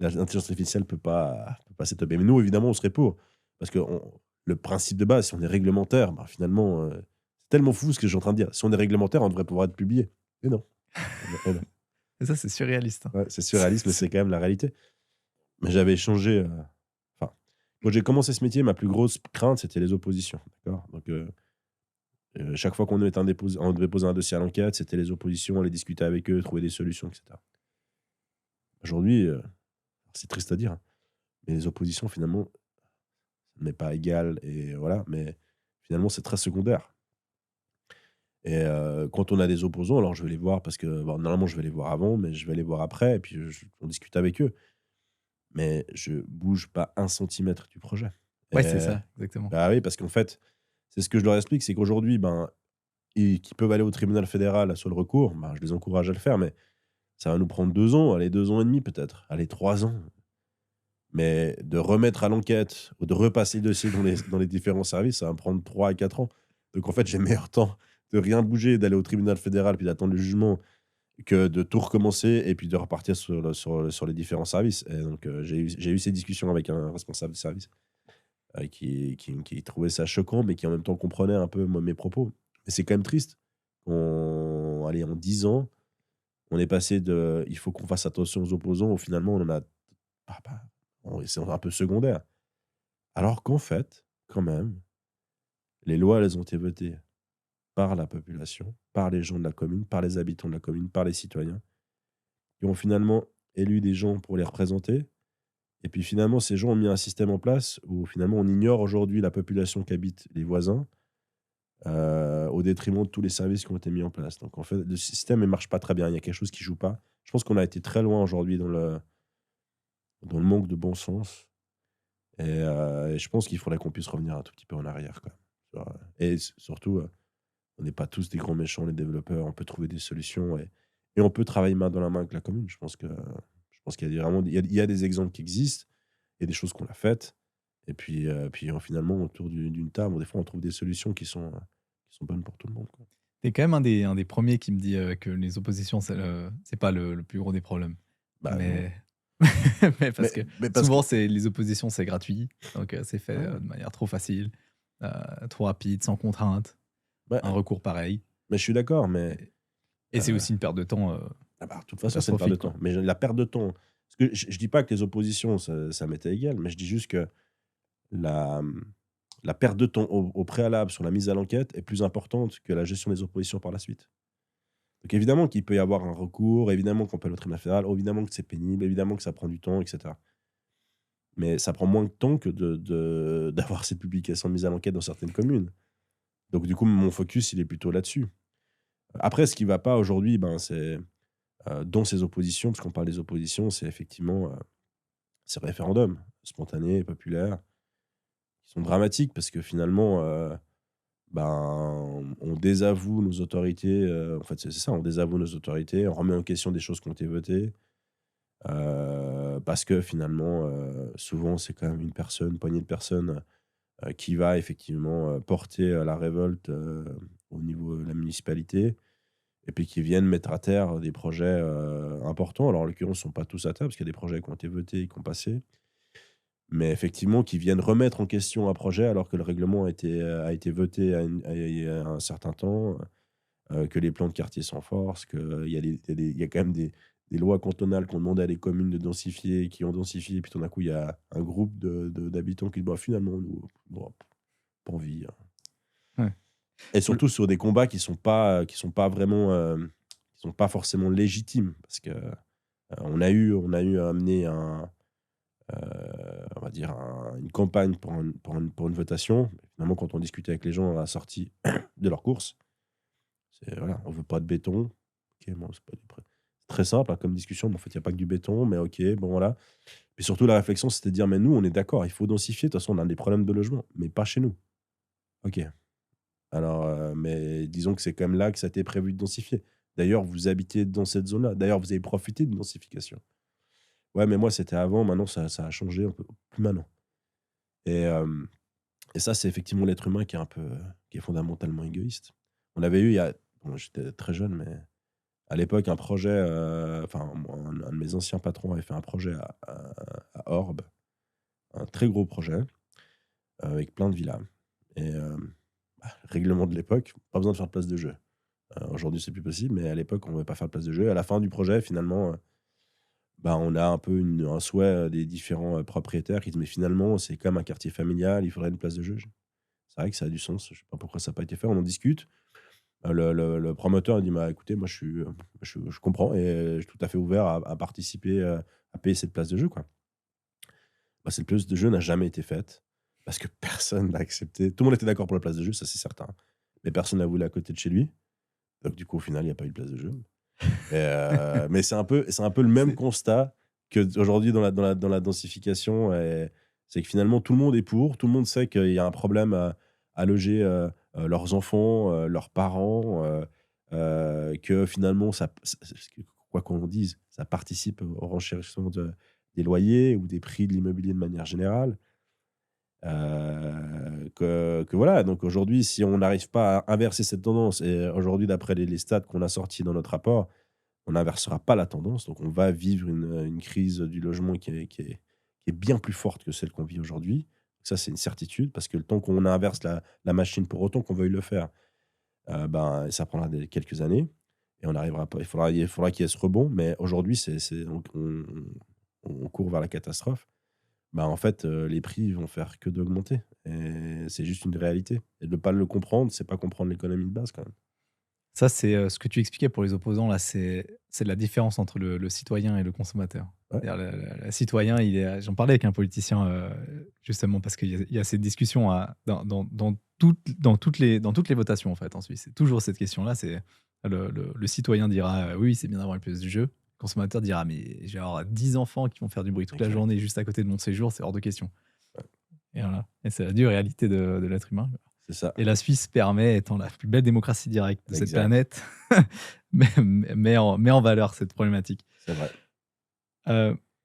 l'intelligence artificielle peut pas s'étoper. Mais nous, évidemment, on serait pour. Parce que le principe de base, si on est réglementaire, ben, finalement, c'est tellement fou ce que je suis en train de dire. Si on est réglementaire, on devrait pouvoir être publié. Mais non. Et non. Et ça, c'est surréaliste, hein. Ouais, c'est surréaliste, mais c'est quand même la réalité. Mais j'avais échangé, enfin, quand j'ai commencé ce métier, ma plus grosse crainte, c'était les oppositions, d'accord? Donc, chaque fois on devait poser un dossier à l'enquête, c'était les oppositions, aller discuter avec eux, trouver des solutions, et cetera. Aujourd'hui, c'est triste à dire, hein, mais les oppositions, finalement, ça n'est pas égal et voilà, mais finalement, c'est très secondaire. Et quand on a des opposants, alors je vais les voir parce que, bon, normalement, je vais les voir avant, mais je vais les voir après et puis on discute avec eux. Mais je bouge pas un centimètre du projet. Ouais, c'est Et ça, exactement. bah, oui, parce qu'en fait, c'est ce que je leur explique, c'est qu'aujourd'hui, ben, qui peuvent aller au tribunal fédéral sur le recours, ben, je les encourage à le faire, mais ça va nous prendre 2 ans, allez 2 ans et demi peut-être, allez 3 ans. Mais de remettre à l'enquête ou de repasser le dossier dans les différents services, ça va me prendre 3 à 4 ans. Donc en fait, j'ai meilleur temps de rien bouger, d'aller au tribunal fédéral, puis d'attendre le jugement, que de tout recommencer et puis de repartir sur les différents services. Et donc, j'ai eu ces discussions avec un responsable de service, qui trouvait ça choquant, mais qui en même temps comprenait un peu moi, mes propos. Et c'est quand même triste. Allez, en 10 ans, on est passé de il faut qu'on fasse attention aux opposants, où finalement on en a. Ah bah, c'est un peu secondaire. Alors qu'en fait, quand même, les lois, elles ont été votées par la population, par les gens de la commune, par les habitants de la commune, par les citoyens, qui ont finalement élu des gens pour les représenter. Et puis finalement, ces gens ont mis un système en place où finalement on ignore aujourd'hui la population qui habite les voisins, au détriment de tous les services qui ont été mis en place. Donc en fait, le système ne marche pas très bien. Il y a quelque chose qui joue pas. Je pense qu'on a été très loin aujourd'hui dans le manque de bon sens. Et je pense qu'il faudrait qu'on puisse revenir un tout petit peu en arrière, quoi. Surtout, on n'est pas tous des grands méchants, les développeurs. On peut trouver des solutions et on peut travailler main dans la main avec la commune. Je pense qu'il y a vraiment il y a des exemples qui existent. Il y a des choses qu'on a faites. Et puis, finalement, autour d'une table, des fois, on trouve des solutions qui sont bonnes pour tout le monde, quoi. Tu quand même un des premiers qui me dit, que les oppositions, c'est pas le plus gros des problèmes. Bah, non. Mais mais parce que Mais parce que souvent, c'est les oppositions, c'est gratuit, donc c'est fait, ouais, de manière trop facile, trop rapide, sans contrainte. Un bah, recours pareil mais je suis d'accord, mais et c'est heu, aussi une perte de temps, de toute façon, c'est une perte de catastrophique, quoi. temps. Mais la perte de temps, parce que je dis pas que les oppositions, ça m'était égal, mais je dis juste que la, la perte de temps au préalable sur la mise à l'enquête est plus importante que la gestion des oppositions par la suite. Donc évidemment qu'il peut y avoir un recours, évidemment qu'on peut aller au tribunal fédéral, évidemment que c'est pénible, évidemment que ça prend du temps, et cetera. Mais ça prend moins de temps que d'avoir ces publications de mise à l'enquête dans certaines communes. Donc du coup, mon focus, il est plutôt là-dessus. Après, ce qui va pas aujourd'hui, ben, c'est, dans ces oppositions, parce qu'on parle des oppositions, c'est effectivement, ces référendums spontanés et populaires qui sont dramatiques parce que finalement, ben, on désavoue nos autorités, en fait, c'est ça, on désavoue nos autorités, on remet en question des choses qui ont été votées, parce que finalement, souvent, c'est quand même une poignée de personnes, qui va effectivement, porter, la révolte, au niveau de la municipalité et puis qui viennent mettre à terre des projets, importants. Alors en l'occurrence, ils sont pas tous à terre parce qu'il y a des projets qui ont été votés et qui ont passé. Mais effectivement, qui viennent remettre en question un projet alors que le règlement a été voté il y a un certain temps, que les plans de quartier sont force, qu'il y a il y a quand même des lois cantonales qui ont demandé à des communes de densifier, qui ont densifié, puis tout d'un coup, il y a un groupe d'habitants qui disent: «Bah, finalement, nous, bon, pas envie, hein». Ouais. Et Cool. surtout sur des combats qui sont pas vraiment, qui sont pas forcément légitimes parce que, on a eu à amener on va dire une campagne pour une votation. Finalement, quand on discutait avec les gens à la sortie de leur course, c'est voilà: «On veut pas de béton». OK, bon, c'est pas des pré c'est très simple, hein, comme discussion, mais en fait, il y a pas que du béton, mais OK, bon, voilà. Puis surtout, la réflexion, c'était de dire: «Mais nous, on est d'accord, il faut densifier, de toute façon, on a des problèmes de logement, mais pas chez nous». OK. Alors, mais disons que c'est quand même là que ça a été prévu de densifier. D'ailleurs, vous habitez dans cette zone-là. D'ailleurs, vous avez profité d'une densification. Ouais, mais moi, c'était avant, maintenant ça a changé un peu, plus maintenant. Et et ça, c'est effectivement l'être humain qui est fondamentalement égoïste. On avait eu il y a bon, j'étais très jeune, mais à l'époque, un projet, enfin, un de mes anciens patrons avait fait un projet à Orbe, un très gros projet, avec plein de villas et règlement de l'époque, pas besoin de faire de place de jeu. Aujourd'hui, c'est plus possible, mais à l'époque, on ne pouvait pas faire de place de jeu. À la fin du projet, finalement, bah, on a un peu un souhait, des différents, propriétaires qui disent: «Mais finalement, c'est comme un quartier familial, il faudrait une place de jeu». C'est vrai que ça a du sens, je sais pas pourquoi ça n'a pas été fait, on en discute. Le promoteur il dit: «Bah, écoutez, moi je comprends et je suis tout à fait ouvert à participer, à payer cette place de jeu, quoi». Bah, cette place de jeu n'a jamais été faite parce que personne n'a accepté. Tout le monde était d'accord pour la place de jeu, ça c'est certain, mais personne n'a voulu à côté de chez lui. Donc du coup, au final, il y a pas eu de place de jeu. Mais c'est un peu le même C'est constat qu'aujourd'hui dans la densification et c'est que finalement tout le monde est pour, tout le monde sait qu'il y a un problème à loger, leurs enfants, leurs parents, que finalement quoi qu'on dise, ça participe au renchérissement des loyers ou des prix de l'immobilier de manière générale. Que voilà, donc aujourd'hui, si on n'arrive pas à inverser cette tendance et aujourd'hui, d'après les stats qu'on a sortis dans notre rapport, on n'inversera pas la tendance. Donc on va vivre une crise du logement qui est bien plus forte que celle qu'on vit aujourd'hui. Ça, c'est une certitude parce que le temps qu'on inverse la machine pour autant qu'on veuille le faire, ben, ça prendra quelques années et on n'arrivera pas. Il faudra qu'il y ait ce rebond, mais aujourd'hui, on court vers la catastrophe. Bah, en fait, les prix vont faire que d'augmenter et c'est juste une réalité et de ne pas le comprendre, c'est pas comprendre l'économie de base quand même. Ça, c'est, ce que tu expliquais pour les opposants là, c'est la différence entre le citoyen et le consommateur. Ouais, C'est-à-dire le citoyen, il est j'en parlais avec un politicien, justement parce qu'il y a cette discussion à dans toutes les votations en fait en Suisse. C'est toujours cette question-là, c'est le citoyen dira: «Oui, c'est bien d'avoir une pièce du jeu». Le consommateur dira: «Mais je vais avoir 10 enfants qui vont faire du bruit toute la exact. journée juste à côté de mon séjour, c'est hors de question». Ouais, Et voilà, et c'est la dure réalité de l'être humain. c'est ça, Et la Suisse permet, étant la plus belle démocratie directe de cette exact, planète, met en valeur cette problématique. c'est vrai.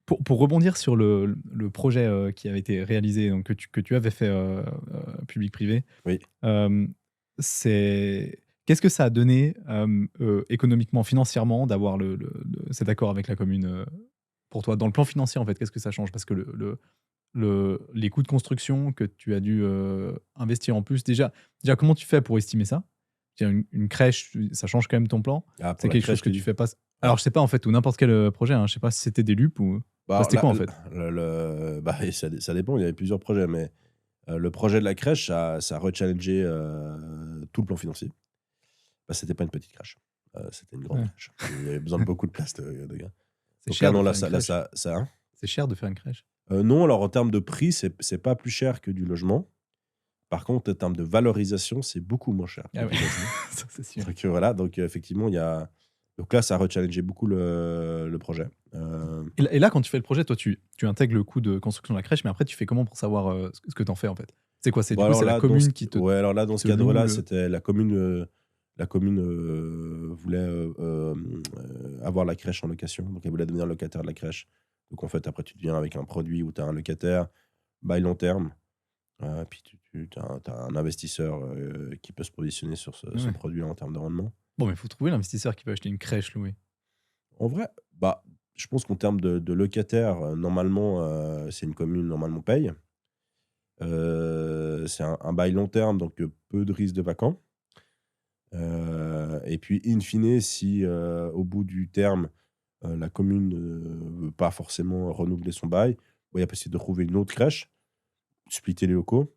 Pour rebondir sur le projet, qui avait été réalisé, donc que tu avais fait, public-privé, Oui. qu'est-ce que ça a donné, économiquement, financièrement, d'avoir cet accord avec la commune, pour toi? Dans le plan financier, en fait, qu'est-ce que ça change? Parce que les coûts de construction que tu as dû, investir en plus, déjà comment tu fais pour estimer ça? Une crèche, ça change quand même ton plan? Ah, pour C'est la quelque chose crèche, que tu tu dis? fais pas Ah, alors je sais pas en fait, ou n'importe quel, projet, hein, je sais pas si c'était des LUP ou bah, enfin, alors c'était quoi en fait? bah, et ça dépend, il y avait plusieurs projets, mais le projet de la crèche, ça a rechallengé, tout le plan financier. Bah, c'était pas une petite crèche, c'était une grande Ouais. crèche. Il y avait besoin de beaucoup de place de gars. C'est Donc là, cher de non, là, faire une ça là, crèche? ça hein? C'est cher de faire une crèche? Non, alors en termes de prix, c'est pas plus cher que du logement. Par contre, en termes de valorisation, c'est beaucoup moins cher que Ah ouais, du logement. ça c'est sûr. Donc voilà, donc effectivement, il y a donc là, ça a rechallengé beaucoup le projet. Et là, quand tu fais le projet, toi, tu intègres le coût de construction de la crèche, mais après tu fais comment pour savoir, ce que tu en fais en fait? C'est quoi? C'est Bon du coup, alors c'est la là, dans ce commune qui te ouais, alors là, dans qui ce te loue cadre-là, le c'était la commune, voulait, avoir la crèche en location. Donc elle voulait devenir locataire de la crèche. Donc en fait, après, tu deviens avec un produit où tu as un locataire, bail long terme, puis tu as un investisseur, qui peut se positionner sur ce ouais. produit en termes de rendement. Bon, mais il faut trouver l'investisseur qui va acheter une crèche louée. En vrai, bah, je pense qu'en termes de locataires, normalement, c'est une commune, normalement, paye. C'est un bail long terme, donc peu de risque de vacants. Et puis, in fine, si, au bout du terme, la commune ne veut pas forcément renouveler son bail, bon, il y a possibilité de trouver une autre crèche, splitter les locaux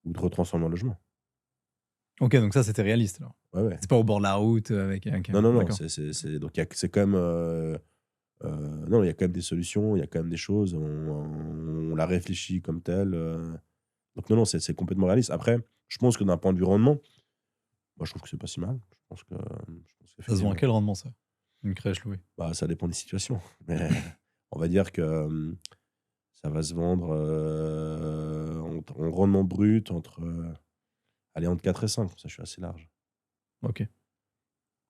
ou de retransformer en logement. OK, donc ça, c'était réaliste alors? Ouais, ouais. C'est pas au bord de la route, avec un Non, non, non, d'accord. c'est donc il y a c'est quand même, non, il y a quand même des solutions, il y a quand même des choses, on l'a réfléchi comme tel, donc non, non, c'est complètement réaliste. Après, je pense que d'un point de vue rendement, moi, je trouve que c'est pas si mal. Je pense Ça se vend à qu'effectivement, quel rendement ça? Une crèche louée? bah, ça dépend des situations. Mais on va dire que, ça va se vendre, en rendement brut entre, allez, entre 4 et 5. Ça, je suis assez large. OK.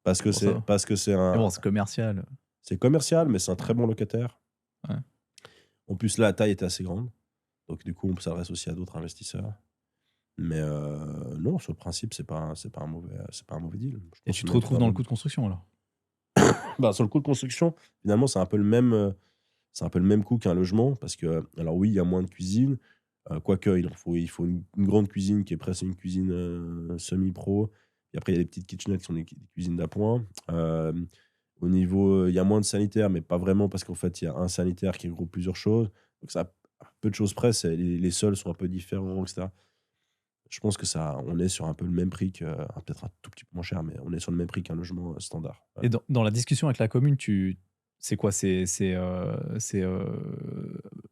Parce que Bon ça c'est va. parce que Mais bon, c'est commercial, c'est commercial, mais c'est un très bon locataire. ouais. En plus, la taille est assez grande, donc du coup, on s'adresse aussi à d'autres investisseurs. Mais, non, sur le principe, c'est pas un mauvais deal. Je Et pense tu que te même pour retrouves un dans le bon coût de construction alors? bah, sur le coût de construction, finalement, c'est un peu le même coût qu'un logement parce que, alors oui, il y a moins de cuisine, quoique il faut une grande cuisine qui est presque une cuisine, semi-pro et après il y a des petites kitchenettes qui sont des cuisines d'appoint. Au niveau, il y a moins de sanitaires, mais pas vraiment parce qu'en fait, il y a un sanitaire qui regroupe plusieurs choses. Donc ça à peu de choses près, c'est les sols sont un peu différents et cetera. Je pense que ça on est sur un peu le même prix que peut-être un tout petit peu moins cher, mais on est sur le même prix qu'un logement, standard. Ouais. Et dans la discussion avec la commune, c'est quoi?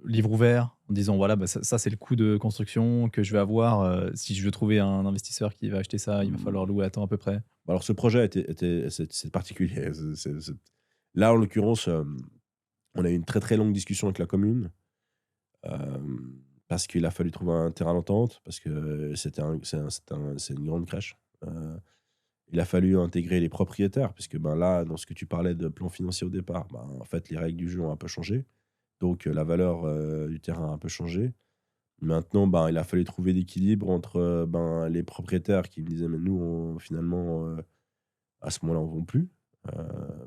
Livre ouvert en disant: «Voilà, bah, ça c'est le coût de construction que je vais avoir, si je veux trouver un investisseur qui va acheter ça, il va falloir Mmh. louer à temps à peu près». Bah, alors ce projet c'est particulier. Là, en l'occurrence, on a eu une très, très longue discussion avec la commune, parce qu'il a fallu trouver un terrain d'entente, parce que c'est une grande crèche. Il a fallu intégrer les propriétaires puisque, ben, là, dans ce que tu parlais de plan financier au départ, ben, en fait, les règles du jeu ont un peu changé. Donc la valeur, du terrain a un peu changé. Maintenant, ben, il a fallu trouver l'équilibre entre, ben, les propriétaires qui me disaient: «Mais nous, finalement, à ce moment-là, on ne vend plus,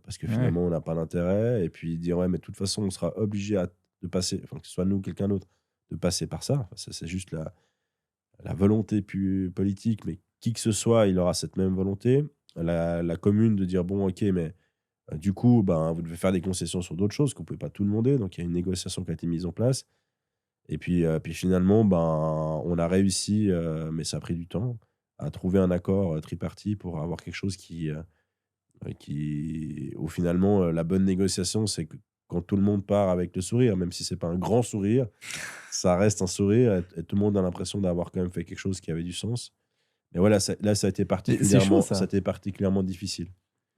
parce que Ouais. finalement, on n'a pas d'intérêt» et puis dire: «Ouais, mais de toute façon, on sera obligé de passer», enfin, que ce soit nous ou quelqu'un d'autre, de passer par ça. Enfin, ça, c'est juste la volonté politique, mais qui que ce soit, il aura cette même volonté. La commune de dire: «Bon, OK, mais du coup, ben, vous devez faire des concessions sur d'autres choses, que vous pouvez pas tout demander». Donc il y a une négociation qui a été mise en place et puis finalement, ben, on a réussi, mais ça a pris du temps, à trouver un accord, tripartite pour avoir quelque chose qui où finalement, la bonne négociation, c'est que quand tout le monde part avec le sourire, même si c'est pas un grand sourire, ça reste un sourire et tout le monde a l'impression d'avoir quand même fait quelque chose qui avait du sens. Mais voilà, ça a été Mais c'est chaud ça a ça. été particulièrement difficile.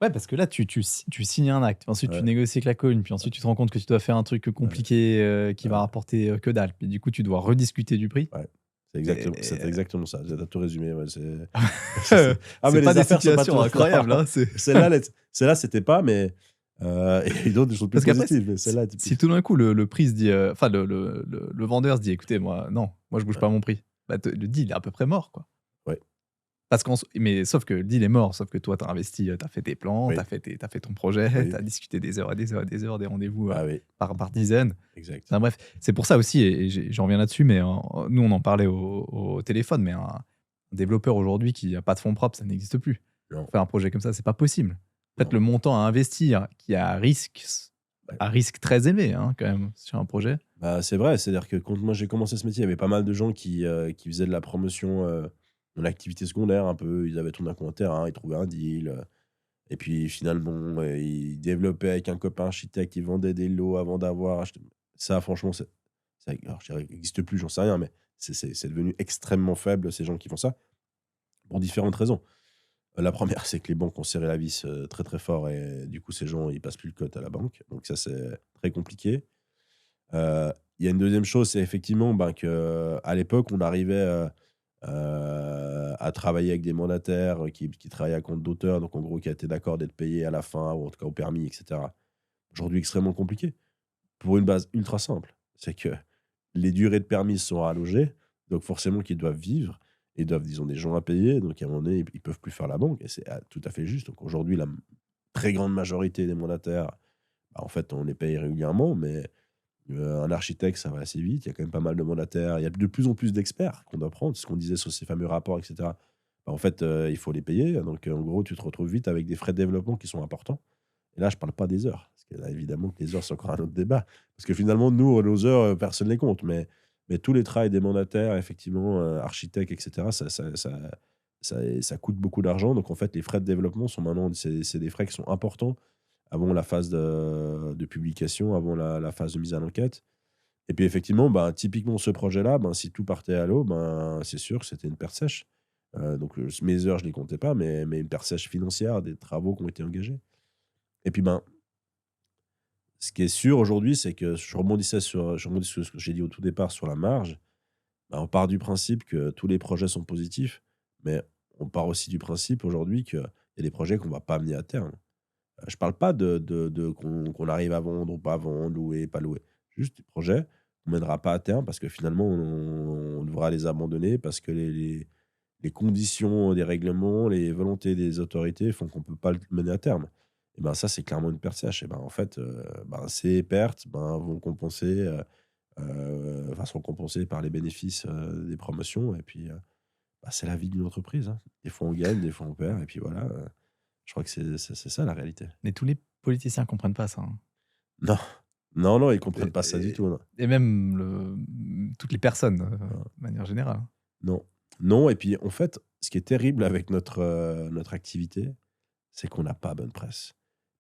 Ouais, parce que là, tu signes un acte, ensuite tu Ouais, négocies avec la commune, puis ensuite tu te rends compte que tu dois faire un truc ouais, compliqué, qui va ouais, rapporter, que dalle. Puis du coup, tu dois rediscuter du prix. ouais. C'est C'est exactement ça. Tu as tout résumé, ouais, c'est ah c'est mais pas les des affaires sont pas situations toujours incroyables, non, hein, c'est celle-là, c'était pas, mais il y a d'autres des choses plus parce qu'après, positives, mais si celle-là est si typique. tout d'un coup le prix se dit, enfin le vendeur se dit: «Écoutez, moi non, moi je bouge Ouais, pas mon prix», bah, te le deal est à peu près mort, quoi. ouais, Parce mais sauf que le deal est mort, sauf que toi tu as investi, tu as fait tes plans, oui, tu as fait ton projet, tu oui. as discuté des heures et des heures et des heures, des rendez-vous, Ah oui, par dizaines. exact. Enfin bref, c'est pour ça aussi et j'en reviens là-dessus, mais nous on en parlait au téléphone, mais un développeur aujourd'hui qui a pas de fonds propres, ça n'existe plus. Non, Pour faire un projet comme ça, c'est pas possible. En fait, non. le montant à investir qui est Ouais. à risque très élevé, hein, quand même, sur un projet. Bah, c'est vrai, c'est-à-dire que quand moi j'ai commencé ce métier, il y avait pas mal de gens qui faisaient de la promotion, en activité secondaire un peu. Ils avaient tourné un coin de terrain, ils trouvaient un deal, et puis finalement, ils développaient avec un copain architecte, ils vendaient des lots avant d'avoir acheté ça franchement, ça alors je dirais n'existe plus, j'en sais rien, mais c'est devenu extrêmement faible ces gens qui font ça, pour différentes raisons. La première, c'est que les banques ont serré la vis, très, très fort et du coup ces gens, ils passent plus le code à la banque, donc ça, c'est très compliqué. Il y a une deuxième chose, c'est effectivement, ben, qu'à l'époque, on arrivait, à travailler avec des mandataires, qui travaillaient à compte d'auteur, donc en gros, qui étaient d'accord d'être payés à la fin ou en tout cas au permis et cetera. Aujourd'hui, extrêmement compliqué, pour une base ultra simple. C'est que les durées de permis sont rallongées, donc forcément qu'ils doivent vivre et doivent ils ont des gens à payer, donc à un moment donné, ils peuvent plus faire la banque et c'est, tout à fait juste. Donc aujourd'hui, la très grande majorité des mandataires, bah, en fait, on les paye régulièrement, mais un architecte, ça va assez vite. Il y a quand même pas mal de mandataires. Il y a de plus en plus d'experts qu'on doit prendre. C'est ce qu'on disait sur ces fameux rapports, et cetera. Bah, en fait, il faut les payer. Donc, en gros, tu te retrouves vite avec des frais de développement qui sont importants. Et là, je parle pas des heures. Parce que là, évidemment que les heures, c'est encore un autre débat. Parce que finalement, nous, nos heures, personne ne les compte. Mais tous les travails des mandataires, effectivement, architectes, et cetera, ça coûte beaucoup d'argent. Donc, en fait, les frais de développement sont maintenant, c'est des frais qui sont importants avant la phase de publication, avant la phase de mise à l'enquête. Et puis effectivement, ben, typiquement ce projet-là, ben, si tout partait à l'eau, ben, c'est sûr que c'était une perte sèche. Donc mes heures, je ne les comptais pas, mais une perte sèche financière des travaux qui ont été engagés. Et puis, ben, ce qui est sûr aujourd'hui, c'est que je rebondis sur ce que j'ai dit au tout départ sur la marge. Ben, on part du principe que tous les projets sont positifs, mais on part aussi du principe aujourd'hui qu'il y a des projets qu'on ne va pas amener à terme. Je parle pas de qu'on arrive à vendre ou pas vendre, louer, pas louer. Juste des projets qu'on mènera pas à terme parce que finalement on devra les abandonner parce que les conditions des règlements, les volontés des autorités font qu'on peut pas le mener à terme. Et ben, ça, c'est clairement une perte sèche et ben, en fait, ben, ces pertes, ben, vont compenser, enfin seront compensées par les bénéfices, des promotions et puis, bah, c'est la vie d'une entreprise, hein. Des fois on gagne, des fois on perd et puis voilà, je crois que c'est ça la réalité. Mais tous les politiciens comprennent pas ça, hein. Non, non, non, ils Et comprennent pas ça du tout, non. et même toutes les personnes, Non, de manière générale, hein. non, non et puis, en fait, ce qui est terrible avec notre activité, c'est qu'on n'a pas bonne presse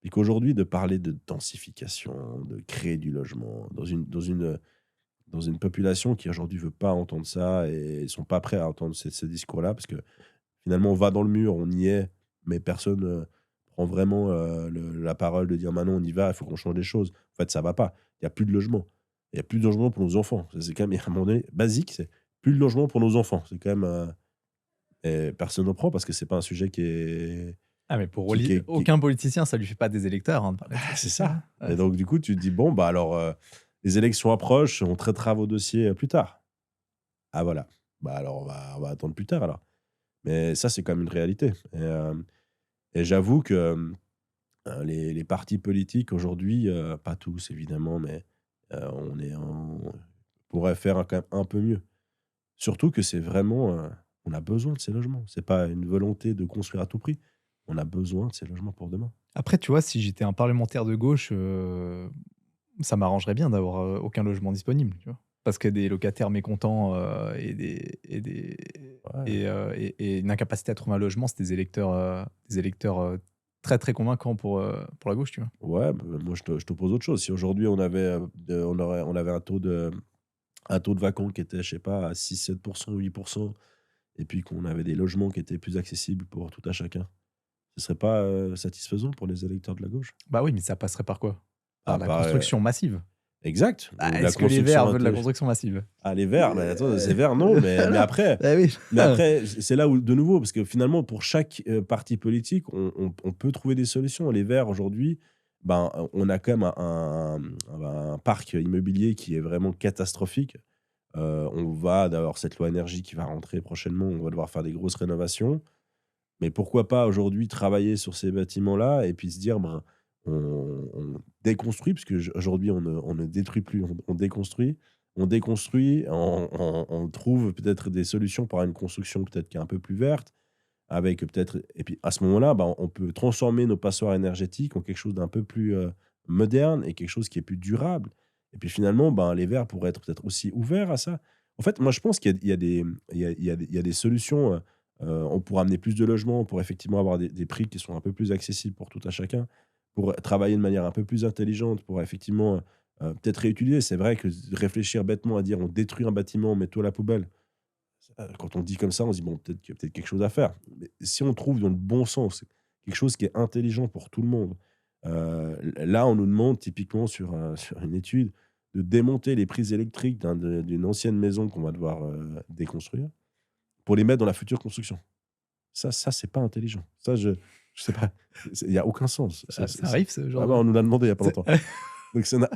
et qu'aujourd'hui, de parler de densification, de créer du logement dans une population qui aujourd'hui veut pas entendre ça et ils sont pas prêts à entendre ces discours-là parce que finalement, on va dans le mur, on y est, mais personne, prend vraiment, la parole de dire: «Maintenant, on y va, il faut qu'on change les choses». En fait, ça va pas. Il y a plus de logement. Il y a plus de logement pour nos enfants. Ça, c'est quand même, il y a un moment donné, basique, c'est plus de logement pour nos enfants. C'est quand même, et personne n'en prend parce que c'est pas un sujet Ah mais pour qui est aucun politicien, ça lui fait pas des électeurs, hein, de parler de ça, c'est c'est sûr, ça hein. Ouais, et donc du coup, tu te dis: «Bon, bah, alors, les élections approchent, on traitera vos dossiers, plus tard». Ah voilà, bah alors on va attendre plus tard alors. Mais ça, c'est quand même une réalité et j'avoue que, les partis politiques aujourd'hui, pas tous évidemment, mais, on pourrait faire quand même un peu mieux. Surtout que c'est vraiment, on a besoin de ces logements. C'est pas une volonté de construire à tout prix. On a besoin de ces logements pour demain. Après, tu vois, si j'étais un parlementaire de gauche, ça m'arrangerait bien d'avoir, aucun logement disponible, tu vois? Parce que des locataires mécontents, Ouais, et une incapacité à trouver un logement, c'est des électeurs, très, très convaincants pour la gauche, tu vois? ouais, bah, moi je te propose autre chose. Si aujourd'hui on avait un taux de vacants qui était, je sais pas, à 6-7 8 et puis qu'on avait des logements qui étaient plus accessibles pour tout à chacun, ce serait pas, satisfaisant pour les électeurs de la gauche? Bah oui, mais ça passerait par quoi? Ah Par la bah, construction massive. exact, Bah, ou de la est-ce que les Verts construction veulent la intelligente. construction massive? Ah les verts, mais attends, c'est vert non, mais Non, après bah oui. c'est là où de nouveau, parce que finalement pour chaque, parti politique, on peut trouver des solutions. Les verts aujourd'hui, ben, on a quand même un parc immobilier qui est vraiment catastrophique. On va d'avoir cette loi énergie qui va rentrer prochainement, on va devoir faire des grosses rénovations. Mais pourquoi pas aujourd'hui travailler sur ces bâtiments-là et puis se dire: «Ben, on déconstruit», parce qu'aujourd'hui on ne détruit plus, on déconstruit. On déconstruit, on trouve peut-être des solutions pour avoir une construction peut-être qui est un peu plus verte, avec peut-être et puis à ce moment-là, ben, on peut transformer nos passoires énergétiques en quelque chose d'un peu plus, moderne et quelque chose qui est plus durable et puis finalement, ben, les Verts pourraient être peut-être aussi ouverts à ça. En fait, moi je pense qu'il y a des il y a des solutions, on pourrait amener plus de logements pour effectivement avoir des prix qui sont un peu plus accessibles pour tout à chacun, pour travailler de manière un peu plus intelligente, pour effectivement, peut-être réutiliser. C'est vrai que réfléchir bêtement à dire: «On détruit un bâtiment, on met tout à la poubelle», quand on dit comme ça, on se dit: «Bon, peut-être qu'il y a peut-être quelque chose à faire». Mais si on trouve dans le bon sens, quelque chose qui est intelligent pour tout le monde, là, on nous demande typiquement sur, sur une étude, de démonter les prises électriques d'une ancienne maison qu'on va devoir, déconstruire, pour les mettre dans la future construction. Ça, c'est pas intelligent. Ça, je sais pas, il y a aucun sens. Ça arrive ce Ah genre bah, de on nous l'a demandé il y a pas c'est longtemps. Donc ça n'a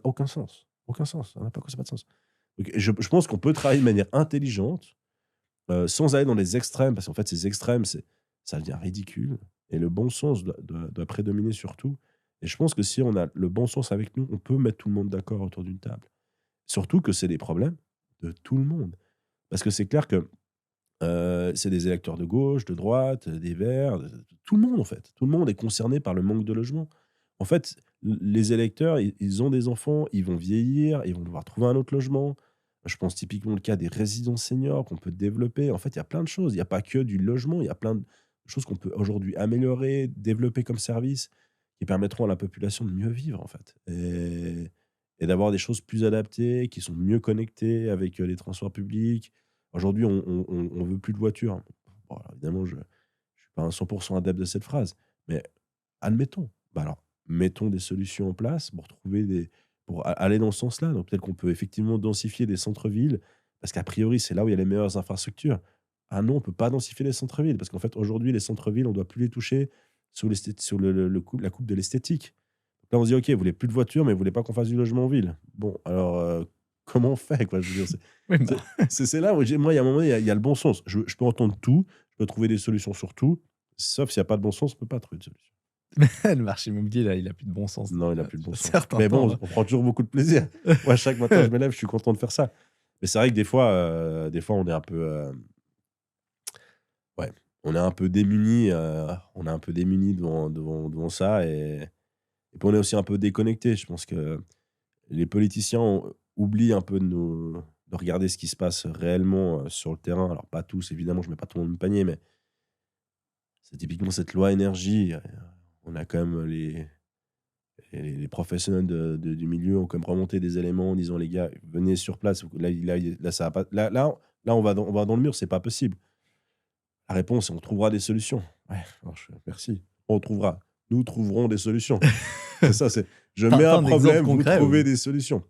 aucun sens. Aucun sens. Ça n'a pas de sens. Donc je pense qu'on peut travailler de manière intelligente, sans aller dans les extrêmes, parce qu'en fait, ces extrêmes, ça devient ridicule et le bon sens doit prédominer sur tout et je pense que si on a le bon sens avec nous, on peut mettre tout le monde d'accord autour d'une table. Surtout que c'est des problèmes de tout le monde. Parce que c'est clair que, c'est des électeurs de gauche, de droite, des verts, de tout le monde, en fait. Tout le monde est concerné par le manque de logement. En fait, les électeurs, ils ont des enfants, ils vont vieillir, ils vont devoir trouver un autre logement. Je pense typiquement le cas des résidences seniors qu'on peut développer. En fait, il y a plein de choses. Il y a pas que du logement, il y a plein de choses qu'on peut aujourd'hui améliorer, développer comme service, qui permettront à la population de mieux vivre, en fait et d'avoir des choses plus adaptées, qui sont mieux connectées avec, les transports publics. Aujourd'hui, on veut plus de voitures. Bon, alors évidemment, je suis pas un 100 adepte de cette phrase, mais admettons. Bah, alors, mettons des solutions en place pour trouver des pour aller dans ce sens-là. Donc peut-être qu'on peut effectivement densifier des centres-villes, parce qu'a priori, c'est là où il y a les meilleures infrastructures. Ah non, on peut pas densifier les centres-villes, parce qu'en fait, aujourd'hui, les centres-villes, on doit plus les toucher sur le coup la coupe de l'esthétique. Là, on se dit: «OK, vous voulez plus de voitures, mais vous voulez pas qu'on fasse du logement en ville». Bon, alors, comment on fait, quoi? Je veux dire, oui, c'est bah, c'est là où moi, il y a un moment, il y a le bon sens. Je peux entendre tout, je peux trouver des solutions sur tout, sauf s'il y a pas de bon sens, on peut pas trouver de solution. le marché immobilier là, il a plus de bon sens Non, il a depuis plus de bon un sens. certain Mais temps bon, là. on prend toujours beaucoup de plaisir. Moi, chaque matin, je me lève, je suis content de faire ça. Mais c'est vrai que des fois, on est un peu, ouais, on est un peu démunis, devant ça et puis on est aussi un peu déconnectés. Je pense que les politiciens oublient un peu de regarder ce qui se passe réellement, sur le terrain. Alors pas tous, évidemment, je mets pas tout le monde dans le même panier, mais c'est typiquement cette loi énergie, on a quand même les professionnels du milieu ont quand même remonté des éléments en disant: «Les gars, venez sur place». Là, ça va pas là, on va dans le mur, c'est pas possible. La réponse, c'est: «On trouvera des solutions». Ouais, merci. On trouvera. Nous trouverons des solutions. C'est ça, c'est je Tu mets as un un exemple problème, vous concret trouvez ou? des solutions.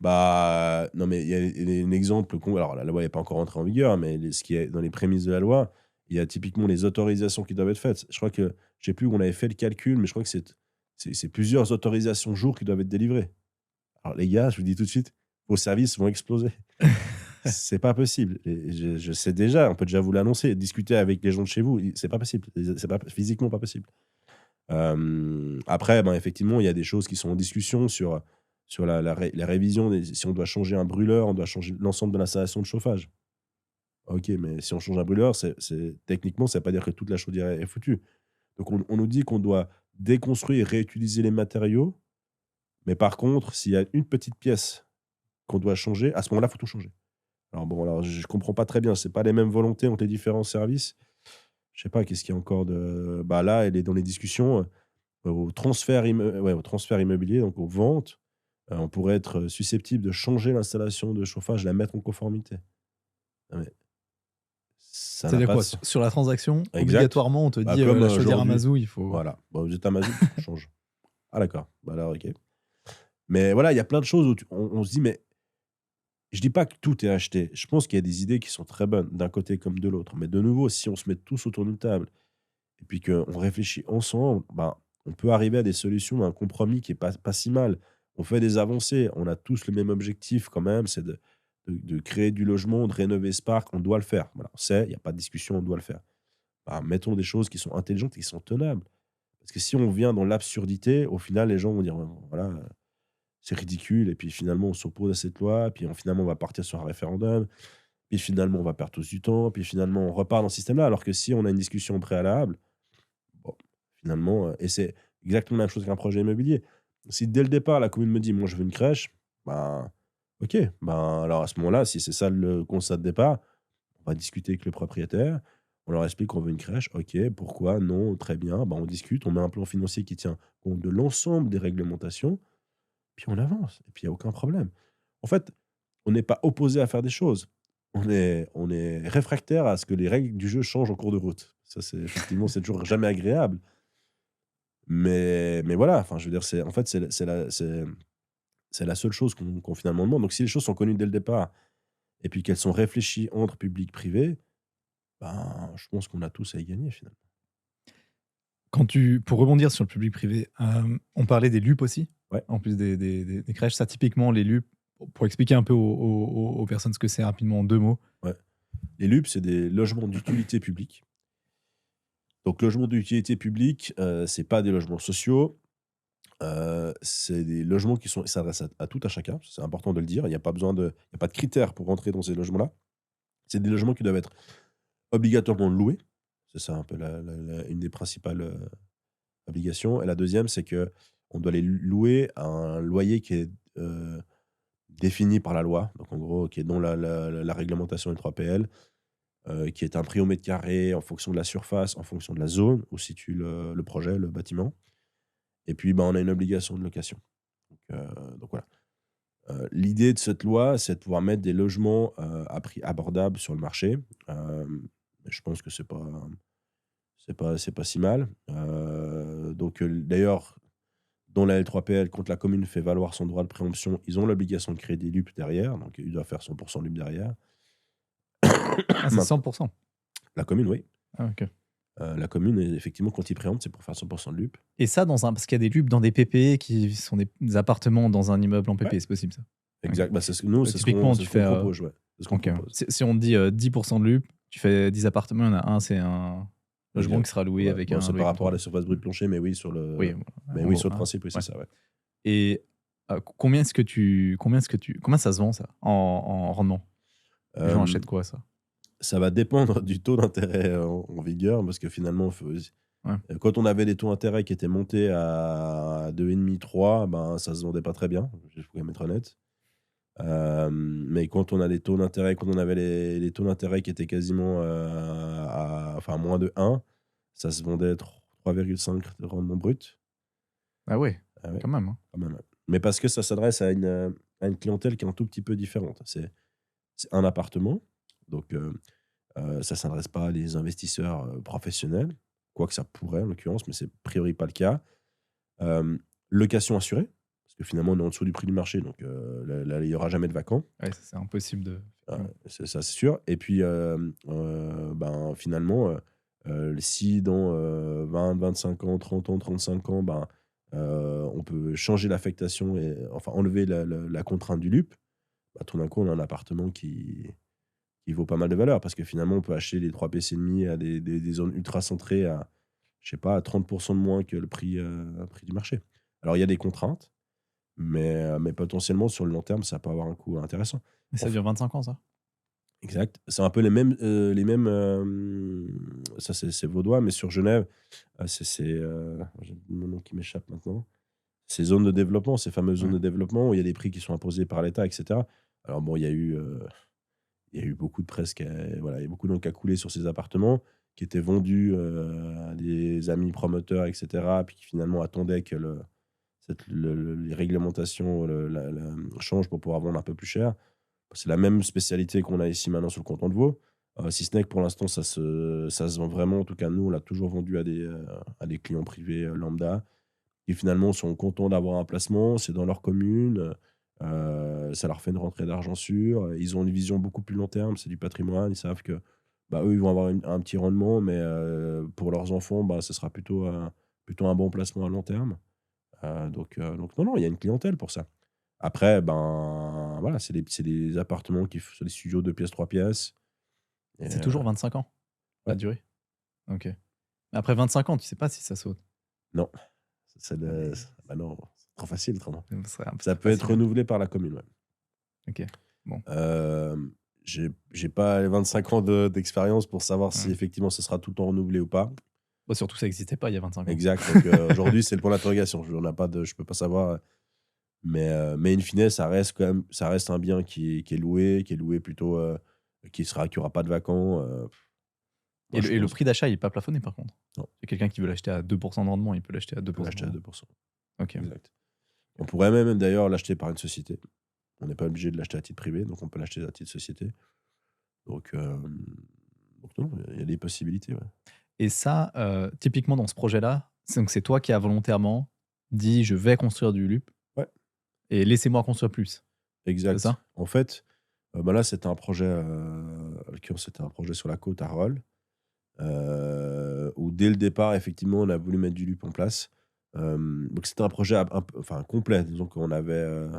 Bah, non, mais il y a un exemple alors la loi n'est pas encore entrée en vigueur, mais ce qui est dans les prémices de la loi, il y a typiquement les autorisations qui doivent être faites. Je crois que je sais plus où on avait fait le calcul, mais je crois que c'est plusieurs autorisations jour qui doivent être délivrées. Alors les gars, je vous dis tout de suite, vos services vont exploser. C'est pas possible et je sais déjà, on peut déjà vous l'annoncer, discuter avec les gens de chez vous, c'est pas possible, c'est pas physiquement pas possible. Après, ben, effectivement, il y a des choses qui sont en discussion sur la révision des si on doit changer un brûleur, on doit changer l'ensemble de l'installation de chauffage. OK, mais si on change un brûleur, c'est techniquement, ça veut pas dire que toute la chaudière est foutue. Donc on nous dit qu'on doit déconstruire et réutiliser les matériaux, mais par contre, s'il y a une petite pièce qu'on doit changer, à ce moment-là, il faut tout changer. Alors bon, alors je comprends pas très bien, c'est pas les mêmes volontés entre les différents services. Je sais pas, qu'est-ce qu'il y a encore de bah, là, elle est dans les discussions, au transfert immobilier, donc aux ventes, on pourrait être susceptible de changer l'installation de chauffage, la mettre en conformité. Non mais ça n'a C'est-à-dire pas de quoi? sens. Sur la transaction, Exact. obligatoirement, on te Bah, dit, comme, la chaudière à aujourd'hui mazout, il faut voilà, bah, vous êtes à Mazout, change. Ah d'accord, bah, alors OK. Mais voilà, il y a plein de choses où on se dit: «Mais» je dis pas que tout est acheté. Je pense qu'il y a des idées qui sont très bonnes, d'un côté comme de l'autre. Mais de nouveau, si on se met tous autour d'une table et puis qu'on réfléchit ensemble, ben, on peut arriver à des solutions, à un compromis qui est pas si mal. On fait des avancées, on a tous le même objectif quand même, c'est de créer du logement, de rénover ce parc, on doit le faire. Voilà, on sait, il y a pas de discussion, on doit le faire. Bah, mettons des choses qui sont intelligentes et qui sont tenables. Parce que si on vient dans l'absurdité, au final, les gens vont dire: «Voilà, c'est ridicule» et puis finalement on s'oppose à cette loi, puis finalement on va partir sur un référendum, puis finalement on va perdre tous du temps, puis finalement on repart dans ce système-là. Alors que si on a une discussion préalable, bon, finalement, et c'est exactement la même chose qu'un projet immobilier. Si dès le départ la commune me dit: «Moi je veux une crèche», ben, OK, ben, alors à ce moment-là, si c'est ça le constat de départ, on va discuter avec le propriétaire, on leur explique qu'on veut une crèche. OK, pourquoi? Non, très bien, ben, on discute, on met un plan financier qui tient compte de l'ensemble des réglementations, puis on avance et puis il y a aucun problème. En fait, on n'est pas opposé à faire des choses. On est réfractaire à ce que les règles du jeu changent en cours de route. Ça, c'est effectivement, c'est toujours jamais agréable. Mais voilà, enfin, je veux dire, c'est en fait, c'est la seule chose qu'on finalement demande. Donc si les choses sont connues dès le départ et puis qu'elles sont réfléchies entre public, privé, ben, je pense qu'on a tous à y gagner finalement. quand tu pour rebondir sur le public privé, on parlait des LUP aussi, Ouais, en plus des crèches. Ça, typiquement, les LUP, pour expliquer un peu aux personnes ce que c'est rapidement en 2 mots. ouais. Les LUP, c'est des logements d'utilité publique. Donc logements d'utilité publique, c'est pas des logements sociaux, c'est des logements qui s'adressent à tout à chacun, c'est important de le dire. Il y a pas de critères pour rentrer dans ces logements-là. C'est des logements qui doivent être obligatoirement loués. C'est ça un peu une des principales, obligations et la deuxième, c'est que on doit les louer à un loyer qui est, défini par la loi. Donc en gros, qui est dans la réglementation L3PL, qui est un prix au mètre carré en fonction de la surface, en fonction de la zone où se situe le projet, le bâtiment et puis, ben, on a une obligation de location. Donc voilà. L'idée de cette loi, c'est de pouvoir mettre des logements, à prix abordable sur le marché. Je pense que c'est pas si mal. Donc, d'ailleurs, dans la L3PL, quand la commune fait valoir son droit de préemption, ils ont l'obligation de créer des LUP derrière, donc il doit faire 100 LUP derrière. Ah, c'est Maint 100. la commune, oui. Ah, OK. La commune, effectivement, quand ils préemptent, c'est pour faire 100 de LUP. Et ça parce qu'il y a des LUP dans des PPE qui sont des appartements dans un immeuble en Ouais, PPE, c'est possible ça? OK. exact. Bah, c'est ce que nous, c'est ce qu'on Typiquement, c'est tu ce qu'on fais, propose, ouais. C'est ce qu'on OK. propose. Si on te dit, 10 de LUP, tu fais 10 appartements, il y en a un, c'est un logement qui Exact. sera loué Ouais, avec bon, un c'est loyer par rapport à la confortable. surface brute plancher, mais oui, Oui, en sur gros, le hein, principe, oui, c'est ouais. ça, ouais. Et combien ça se vend ça en rendement? Les gens achètent Hem, quoi ça? Ça va dépendre du taux d'intérêt en vigueur parce que finalement, Ouais. quand on avait des taux d'intérêt qui étaient montés à 2,5 3, ben, ça se vendait pas très bien, il faut quand même être honnête. Mais quand on avait les taux d'intérêt qui étaient quasiment, enfin moins de 1, ça se vendait 3,5 de rendement brut. Ah ouais, Ah ouais, quand même, hein. quand même, ouais. Mais parce que ça s'adresse à une clientèle qui est un tout petit peu différente. C'est un appartement, donc ça s'adresse pas à des investisseurs, professionnels, quoique ça pourrait en l'occurrence, mais c'est a priori pas le cas. Hem, Location assurée, parce que finalement on est en dessous du prix du marché, donc là il y aura jamais de vacants. Ouais, ça c'est impossible de effectivement. C'est ça, c'est sûr et puis, ben, finalement, si dans, 20-25 ans, 30 ans, 35 ans, ben, on peut changer l'affectation et enfin enlever la contrainte du LUP, bah, tout d'un coup, on a un appartement qui vaut pas mal de valeur parce que finalement, on peut acheter les 3 pièces et demie à des zones ultra centrées à, je sais pas, à 30 de moins que le prix du marché. Alors il y a des contraintes, mais potentiellement sur le long terme, ça peut avoir un coût intéressant. Et ça Enf dure 25 ans, ça? Exact. C'est un peu les mêmes, ça c'est vaudois, mais sur Genève, j'ai mon nom qui m'échappe maintenant. Ces zones de développement, ces fameuses zones Ouais. de développement où il y a des prix qui sont imposés par l'État et cetera. Alors bon, il y a eu beaucoup de presse voilà, il y a beaucoup d'encre à couler sur ces appartements qui étaient vendus, à des amis promoteurs et cetera, puis qui finalement attendaient que les réglementations, changent pour pouvoir vendre un peu plus cher. C'est la même spécialité qu'on a ici maintenant sur le canton de Vaud, si ce n'est que pour l'instant ça se vend vraiment, en tout cas nous on l'a toujours vendu à des clients privés, lambda, qui finalement sont contents d'avoir un placement, c'est dans leur commune, ça leur fait une rentrée d'argent sûre, ils ont une vision beaucoup plus long terme, c'est du patrimoine, ils savent que, bah, eux, ils vont avoir un petit rendement, mais pour leurs enfants, bah, ce sera plutôt un bon placement à long terme, donc non, non, il y a une clientèle pour ça. Après, ben, voilà, c'est des appartements c'est des studios 2 pièces, 3 pièces et C'est toujours 25 ans, la ouais, durée? OK. Mais après 25 ans, tu sais pas si ça saute? non, Ah bah, non, c'est trop facile autrement. ce serait un peu Ça trop peut être facile, hein. renouvelé par la commune, ouais. OK. Bon. J'ai pas les 25 ans d'expérience pour savoir si Mmh. effectivement ce sera tout le temps renouvelé ou pas. Bah, surtout ça existait pas il y a 25 ans. Exact, donc aujourd'hui, c'est le point d'interrogation. Je peux pas savoir, mais in fine, ça reste un bien qui est loué plutôt, qui aura pas de vacants, Et moi je le pense prix d'achat, il est pas plafonné par contre? non, C'est quelqu'un qui veut l'acheter à 2 de rendement, il peut l'acheter à on 2 peut l'acheter à 2. OK. Exact. On pourrait même d'ailleurs l'acheter par une société. On n'est pas obligé de l'acheter à titre privé, donc on peut l'acheter à titre société. Donc non, il y a des possibilités, ouais. Et ça, typiquement dans ce projet-là, c'est toi qui as volontairement dit: «Je vais construire du LUP Ouais, et laissez-moi construire plus». C'est exact. ça? En fait, bah, là, c'était un projet, en l'occurrence, c'était un projet sur la côte à Rolle, où dès le départ, effectivement, on a voulu mettre du LUP en place. Donc c'était un projet un peu enfin complet. Disons qu'on avait,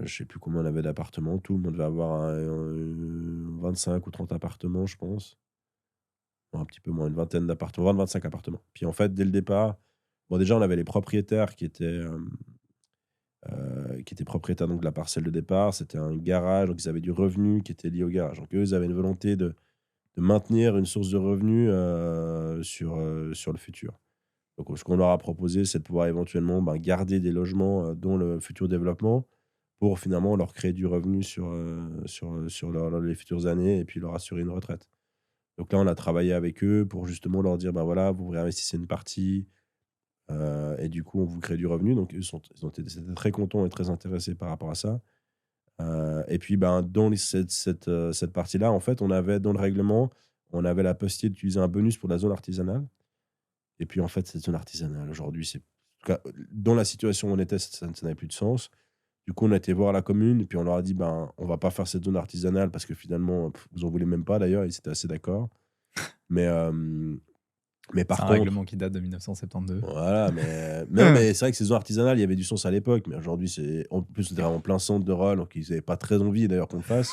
je sais plus combien on avait d'appartements, tout. On devait avoir 25 ou 30 appartements, je pense. Non, un petit peu moins, une vingtaine d'appartements, 20-25 appartements. Puis en fait, dès le départ, bon, déjà, on avait les propriétaires qui étaient propriétaires donc de la parcelle de départ. C'était un garage, donc ils avaient du revenu qui était lié au garage. Donc eux, ils avaient une volonté de maintenir une source de revenus, sur le futur. Donc ce qu'on leur a proposé, c'est de pouvoir éventuellement, ben, garder des logements, dans le futur développement pour finalement leur créer du revenu sur les futures années et puis leur assurer une retraite. Donc là, on a travaillé avec eux pour justement leur dire: «Ben, voilà, vous réinvestissez une partie, et du coup, on vous crée du revenu». Donc ils étaient très contents et très intéressés par rapport à ça. Et puis, ben, dans cette partie-là, en fait, on avait dans le règlement, on avait la possibilité d'utiliser un bonus pour la zone artisanale. Et puis, en fait, cette zone artisanale, aujourd'hui, c'est en tout cas, dans la situation où on était, ça n'avait plus de sens. Du coup, on a été voir la commune et puis on leur a dit: «Ben, on va pas faire cette zone artisanale parce que finalement, vous en voulez même pas», d'ailleurs, ils étaient assez d'accord. Mais, mais C'est par un contre règlement qui date de 1972. voilà, mais non, mais c'est vrai que ces zones artisanales, il y avait du sens à l'époque, mais aujourd'hui, en plus, c'était vraiment plein centre de Rolle, donc ils avaient pas très envie d'ailleurs qu'on le fasse.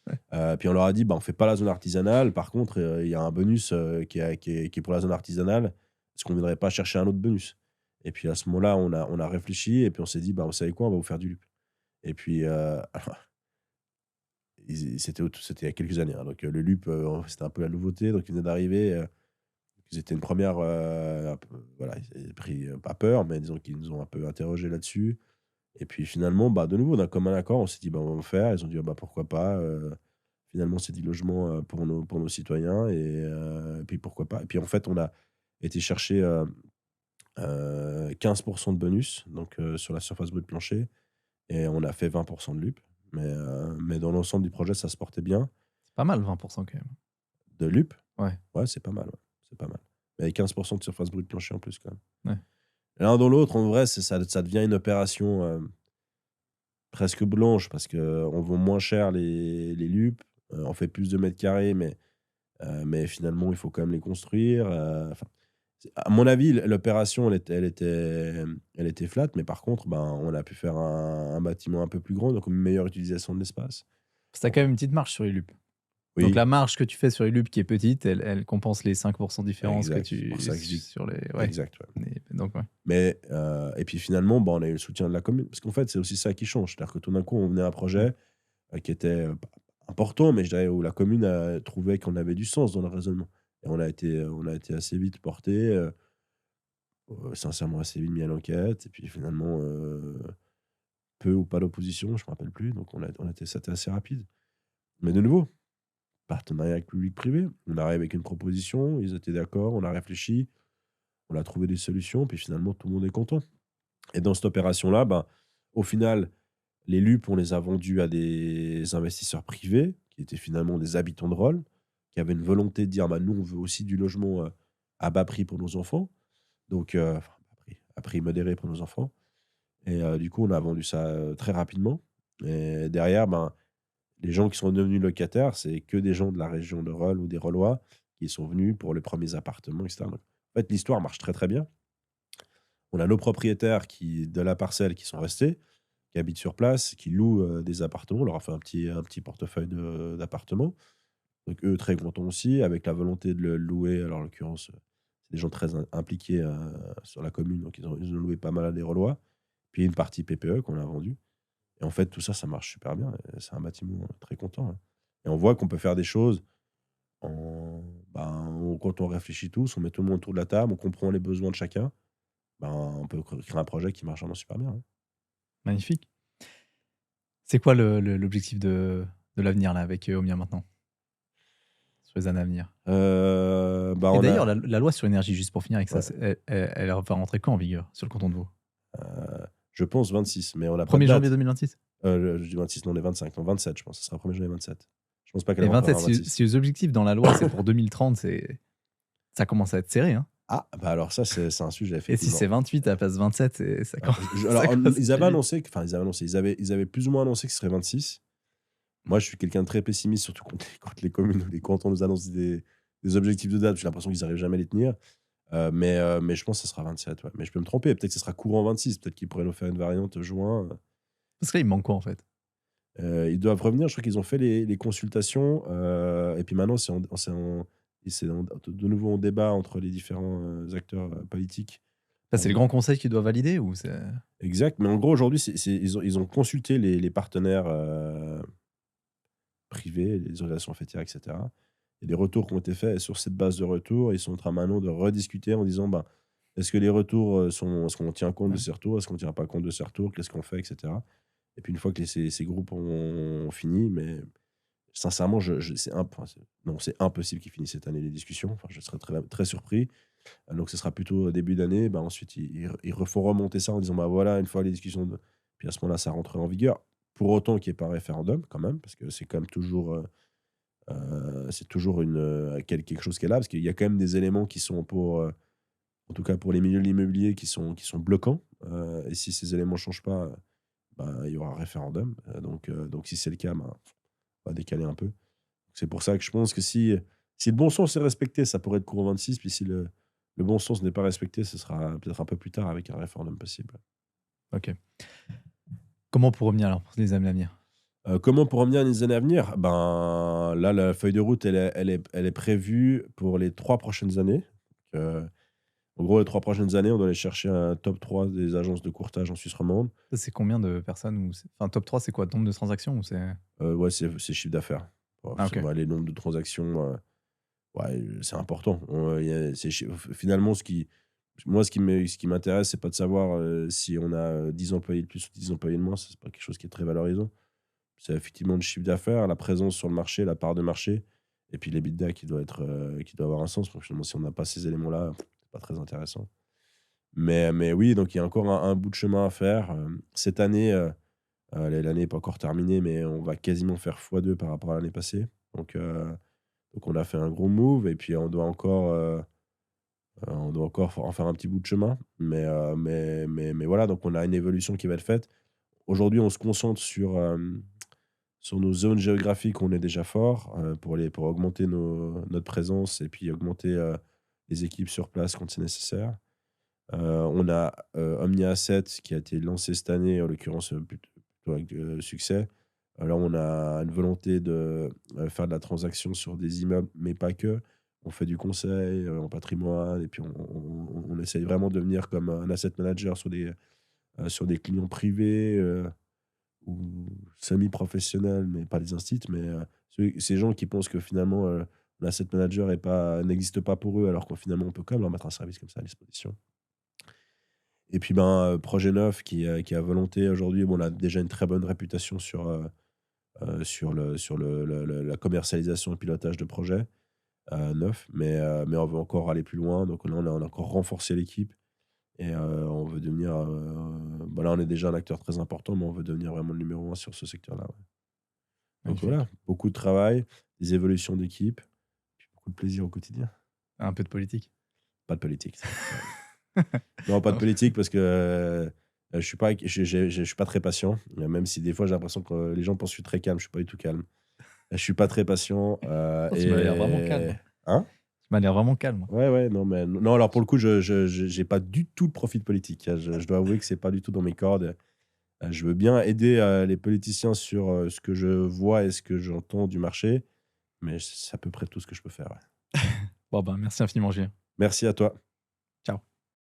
Ouais. Puis on leur a dit: «Bah, on fait pas la zone artisanale. Par contre, il y a un bonus, qui est pour la zone artisanale. Est-ce qu'on viendrait pas chercher un autre bonus?» Et puis à ce moment-là, on a réfléchi et puis on s'est dit: «Bah, vous savez quoi? On va vous faire du LUP». Et puis, c'était il y a quelques années, hein, donc le LUP, c'était un peu la nouveauté, donc il venait d'arriver, ils étaient une première, un peu voilà, ils avaient pris, pas peur, mais disons qu'ils nous ont un peu interrogés là-dessus. Et puis finalement, bah, de nouveau, d'un commun accord, on s'est dit: «Bah, on va le faire». Ils ont dit: «Ah bah, pourquoi pas?» Finalement, c'est 10 logements, pour nos citoyens et puis pourquoi pas. Et puis en fait, on a été chercher, 15 de bonus, donc sur la surface brute plancher et on a fait 20 de LUP. Mais dans l'ensemble du projet, ça se portait bien. C'est pas mal 20 quand même. De LUP, Ouais, ouais, c'est pas mal, ouais, c'est pas mal. Mais 15 de surface brute plancher en plus quand même. ouais. L'un dans l'autre, en vrai, ça devient une opération, presque blanche parce qu'on vend moins cher les LUP, on fait plus de mètres carrés, mais finalement, il faut quand même les construire, enfin À mon avis, l'opération, elle était flat, mais par contre, ben, on a pu faire un bâtiment un peu plus grand, donc une meilleure utilisation de l'espace. Parce que tu quand même une petite marge sur Ilup. Donc Oui, la marge que tu fais sur Ilup qui est petite, elle compense les 5 de différence que exact. C'est pour tu ça que je dis sur les ouais, exact, ouais. donc ouais. Mais et puis finalement, bah, on a eu le soutien de la commune. Parce qu'en fait, c'est aussi ça qui change. C'est-à-dire que tout d'un coup, on venait à un Mmh. projet, qui était, pas important, mais je dirais où la commune a trouvé qu'on avait du sens dans le raisonnement. Et on a été assez vite portés, sincèrement assez vite mis à l'enquête et puis finalement, peu ou pas d'opposition, je me rappelle plus, donc on était c'était assez rapide. Mais de nouveau, partenariat avec public-privé, on arrive avec une proposition, ils étaient d'accord, on a réfléchi, on a trouvé des solutions, puis finalement tout le monde est content. Et dans cette opération-là, ben, au final, les LUP, on les a vendus à des investisseurs privés, qui étaient finalement des habitants de rôle, qui avaient une volonté de dire: «Bah, nous, on veut aussi du logement, à bas prix pour nos enfants». Donc enfin, à prix modéré pour nos enfants et du coup, on a vendu ça, très rapidement et derrière, ben, les gens qui sont devenus locataires, c'est que des gens de la région de Rôle ou des Rôlois qui sont venus pour les premiers appartements et cetera. Donc en fait, l'histoire marche très, très bien. On a nos propriétaires de la parcelle qui sont restés, qui habitent sur place, qui louent, des appartements. On leur a fait un petit portefeuille d'appartements. Donc eux, très contents aussi, avec la volonté de le louer. Alors en l'occurrence, c'est des gens très impliqués, sur la commune, donc ils ont loué pas mal à des Rôlois. Puis une partie PPE qu'on a vendue et en fait, tout ça, ça marche super bien et c'est un bâtiment, très content, ouais et on voit qu'on peut faire des choses quand on réfléchit tous, on met tout le monde autour de la table, on comprend les besoins de chacun, ben, on peut créer un projet qui marche vraiment super bien, ouais. Magnifique. C'est quoi l'objectif de l'avenir là avec, Omnia maintenant? Sur les années à venir? Bah, Et on a, d'ailleurs la loi sur l'énergie, juste pour finir avec ça, ouais, c'est elle va rentrer quand en vigueur sur le canton de Vaud? je pense 26, mais on n'a pas de 1er janvier date. 2026? Je dis 26, non, on est 25, non 27 je pense, ce sera 1er janvier 27. Je pense pas qu'elle Et rentrera 27 en si 26. si les objectifs dans la loi, c'est pour 2030, ça commence à être serré, hein? Ah, bah, alors ça, c'est un sujet Et si c'est effectivement. 28 à la place de 27, ça Ouais, ça alors, commence à ils aller avaient vite. annoncé ils avaient plus ou moins annoncé que ce serait 26. Moi, je suis quelqu'un de très pessimiste, surtout quand les communes ou les cantons nous annoncent des objectifs de date, j'ai l'impression qu'ils arrivent jamais à les tenir. Mais je pense que ce sera 27, ouais. Mais je peux me tromper, peut-être que ce sera courant 26, peut-être qu'ils pourraient nous faire une variante juin. Parce que là, il me manque quoi en fait? Ils doivent revenir, je crois qu'ils ont fait les consultations, et puis maintenant c'est de nouveau en débat entre les différents, acteurs, politiques Ça, pour c'est le voir grand conseil qui doit valider ou c'est exact, mais en gros aujourd'hui ils ont consulté les partenaires, privés, les organisations faîtières et cetera. Il y a des retours qui ont été faits et sur cette base de retour, ils sont en train maintenant de rediscuter en disant: «Ben, est-ce que les retours, est-ce qu'on tient compte de ouais. ces retours? Est-ce qu'on tient pas compte de ces retours? Qu'est-ce qu'on fait?» et cetera. Et puis une fois que ces groupes ont fini, mais sincèrement, je c'est imp enfin, c'est impossible qu'ils finissent cette année les discussions. Enfin, je serais très très surpris. Donc ce sera plutôt début d'année. Bah, ensuite, ils refont remonter ça en disant: «Bah, voilà, une fois les discussions de» puis à ce moment-là, ça rentrerait en vigueur. Pour autant qu'il y ait pas un référendum quand même, parce que c'est quand même toujours, c'est toujours quelque chose qui est là, parce qu'il y a quand même des éléments qui sont en tout cas pour les milieux de l'immobilier qui sont bloquants. Et si ces éléments ne changent pas, bah, il y aura un référendum. Donc si c'est le cas, ben, on va décaler un peu. C'est pour ça que je pense que si le bon sens est respecté, ça pourrait être courant 26, puis si le bon sens n'est pas respecté, ce sera peut-être un peu plus tard avec un référendum possible. OK. Comment pour revenir alors pour les années à venir? Comment pour revenir dans les années à venir? Ben, là, la feuille de route, elle est prévue pour les 3 prochaines années. Heu, En gros, les 3 prochaines années, on doit aller chercher un top 3 des agences de courtage en Suisse romande. Ça, c'est combien de personnes ou c'est enfin top 3 c'est quoi? Nombre de transactions ou c'est Ouais, c'est chiffre d'affaires. Oh, ah OK. ouais, les nombres de transactions, ouais, c'est important. On il y a c'est chi finalement, ce qui m'intéresse, c'est pas de savoir, si on a, 10 employés de plus ou 10 employés de moins, ça, c'est pas quelque chose qui est très valorisant. C'est effectivement le chiffre d'affaires, la présence sur le marché, la part de marché et puis l'EBITDA qui doit avoir un sens. Donc finalement, si on n'a pas ces éléments-là, c'est pas très intéressant. Mais oui, donc il y a encore un bout de chemin à faire. Cette année, l'année n'est pas encore terminée, mais on va quasiment faire fois 2 par rapport à l'année passée. Donc heu, donc on a fait un gros move et puis on doit encore en faire un petit bout de chemin. Mais voilà, donc on a une évolution qui va être faite. Aujourd'hui, on se concentre sur nos zones géographiques où on est déjà fort, pour augmenter notre présence et puis augmenter, les équipes sur place quand c'est nécessaire. On a Omnia Asset qui a été lancé cette année, en l'occurrence plutôt avec succès. Alors, on a une volonté de faire de la transaction sur des immeubles, mais pas que. On fait du conseil en patrimoine et puis on essaye vraiment de devenir comme un asset manager sur des clients privés ou semi-professionnels, mais pas des instituts. Mais ces gens qui pensent que finalement l'asset manager n'existe pas pour eux, alors qu'en finalement on peut quand même leur mettre un service comme ça à disposition. Et puis, Projet Neuf qui a volonté aujourd'hui, bon, on a déjà une très bonne réputation sur la commercialisation et pilotage de projets neufs, mais on veut encore aller plus loin. Donc là, on a encore renforcé l'équipe et on veut devenir. Là, on est déjà un acteur très important, mais on veut devenir vraiment le numéro un sur ce secteur-là. Ouais. Donc Magnifique. voilà, beaucoup de travail, des évolutions d'équipe, puis beaucoup de plaisir au quotidien. Un peu de politique. Pas de politique. Non, pas de Non. politique parce que je suis pas très patient, même si des fois j'ai l'impression que les gens pensent que je suis très calme, je suis pas du tout calme. Je suis pas très patient Oh, tu m'as l'air vraiment calme. hein? Tu m'as l'air vraiment calme. Ouais, ouais, non, mais non, alors pour le coup, je j'ai pas du tout le profil politique, hein. Je dois avouer que c'est pas du tout dans mes cordes. Je veux bien aider les politiciens sur ce que je vois et ce que j'entends du marché, mais c'est à peu près tout ce que je peux faire. Ouais. Bon, ben, merci infiniment, Julien. Merci à toi.